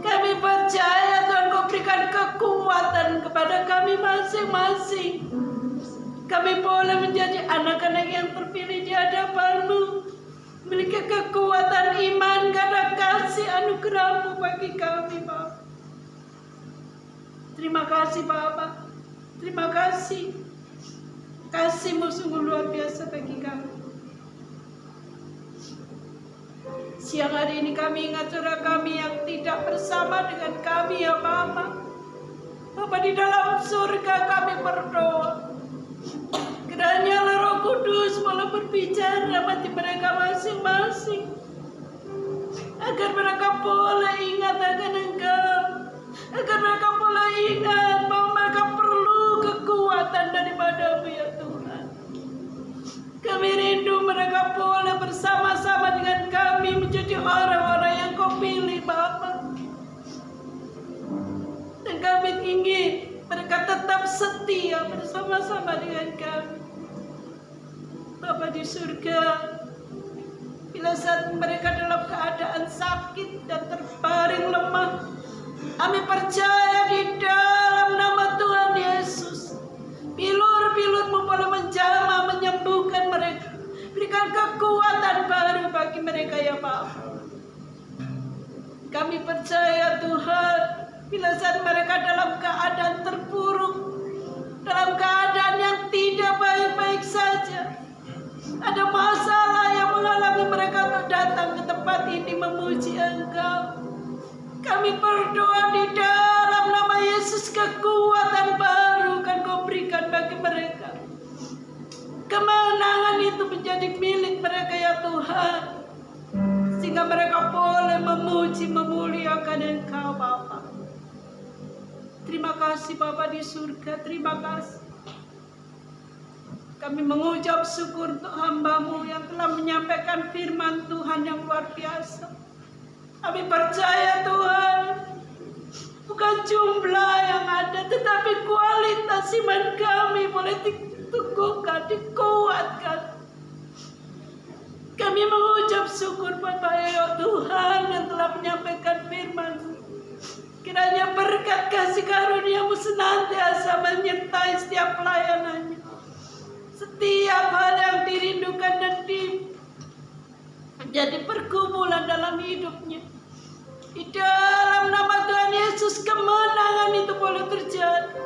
Kami percaya Tuhan Kau berikan kekuatan kepada kami masing-masing. Kami boleh menjadi anak-anak yang terpilih di hadapan-Mu, memiliki kekuatan iman karena kasih anugerah-Mu bagi kami, Bapak. Terima kasih Bapak, terima kasih. Kasih-Mu sungguh luar biasa bagi kami. Siang hari ini kami ingat saudara kami yang tidak bersama dengan kami, ya Bapak. Bapak, di dalam surga kami berdoa, kiranya Roh Kudus boleh berbicara bagi mereka masing-masing, agar mereka boleh ingat akan Engkau, agar mereka boleh ingat bahwa mereka perlu kekuatan daripada-Mu, ya Tuhan. Kami rindu mereka boleh bersama-sama dengan kami menjadi orang-orang yang Kau pilih, Bapa. Dan kami ingin mereka tetap setia bersama-sama dengan kami. Bapa di surga, bila saat mereka dalam keadaan sakit dan terbaring lemah, kami percaya di dalam nama Tuhan Yesus, bilur-bilur-Mu boleh menjamah menyembuhkan mereka. Berikan kekuatan baru bagi mereka, ya Bapa. Kami percaya Tuhan, bila saat mereka dalam keadaan terpuruk, dalam keadaan yang tidak baik-baik saja, ada masalah yang menghalangi mereka untuk datang ke tempat ini memuji Engkau, kami berdoa di dalam nama Yesus, kekuatan baru akan Kau berikan bagi mereka. Kemenangan itu menjadi milik mereka, ya Tuhan, sehingga mereka boleh memuji, memuliakan Engkau, Bapa. Terima kasih Bapa di surga, terima kasih. Kami mengucap syukur untuk hamba-Mu yang telah menyampaikan firman Tuhan yang luar biasa. Kami percaya Tuhan, bukan jumlah yang ada, tetapi kualitas iman kami boleh diteguhkan, dikuatkan. Kami mengucap syukur Bapak ya Tuhan yang telah menyampaikan firman Kiranya berkat kasih karunia-Mu senantiasa menyertai setiap pelayanannya. Setiap hal yang dirindukan dan menjadi pergumulan dalam hidupnya. Di dalam nama Tuhan Yesus, kemenangan itu boleh terjadi.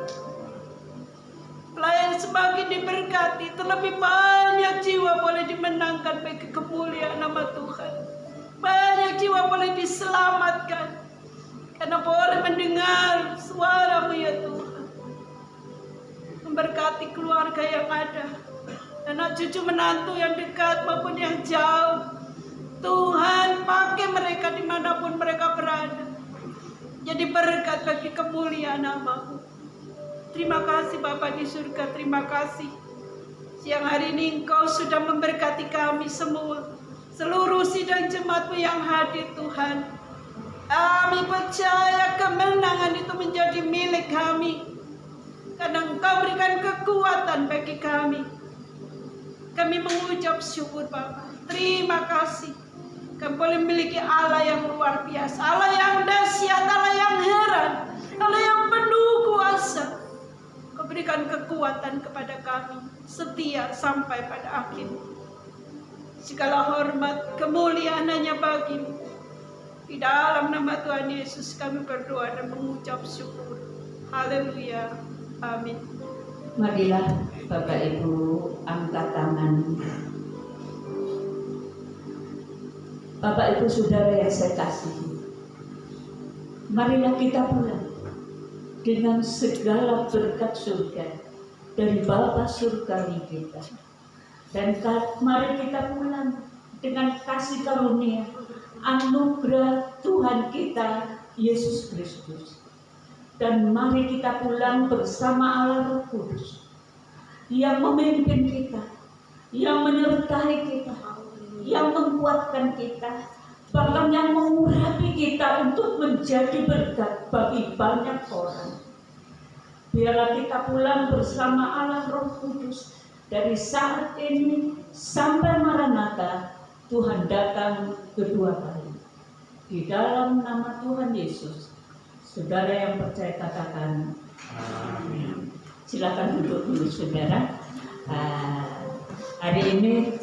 Pelayan semakin diberkati, terlebih banyak jiwa boleh dimenangkan bagi kemuliaan nama Tuhan. Banyak jiwa boleh diselamatkan karena boleh mendengar suara-Mu ya Tuhan. Memberkati keluarga yang ada, anak cucu menantu yang dekat maupun yang jauh. Tuhan, pakai mereka dimanapun mereka berada. Jadi berkat bagi kemuliaan nama-Mu. Terima kasih Bapa di surga, terima kasih. Siang hari ini Engkau sudah memberkati kami semua, seluruh sidang jemaat-Mu yang hadir Tuhan. Kami percaya kemenangan itu menjadi milik kami, karena Engkau berikan kekuatan bagi kami. Kami mengucap syukur Bapa. Terima kasih. Kami boleh memiliki Allah yang luar biasa, Allah yang dahsyat, Allah yang heran, Allah yang penuh kuasa. Kau berikan kekuatan kepada kami, setia sampai pada akhir. Segala hormat, kemuliaan hanya bagi-Mu. Di dalam nama Tuhan Yesus kami berdoa dan mengucap syukur. Haleluya. Amin. Marilah Bapak Ibu angkat tangan. Bapak Ibu Saudara yang saya kasihi, marilah kita pulang dengan segala berkat surga dari Bapa surgawi kita. Dan mari kita pulang dengan kasih karunia anugerah Tuhan kita Yesus Kristus. Dan mari kita pulang bersama Allah Roh Kudus yang memimpin kita, yang menyertai kita, yang menguatkan kita, bahkan yang mengurapi kita untuk menjadi berkat bagi banyak orang. Biarlah kita pulang bersama Allah Roh Kudus dari saat ini sampai Maranatha, Tuhan datang kedua kali. Di dalam nama Tuhan Yesus, saudara yang percaya katakan amin. Silakan duduk dulu saudara. Hari ini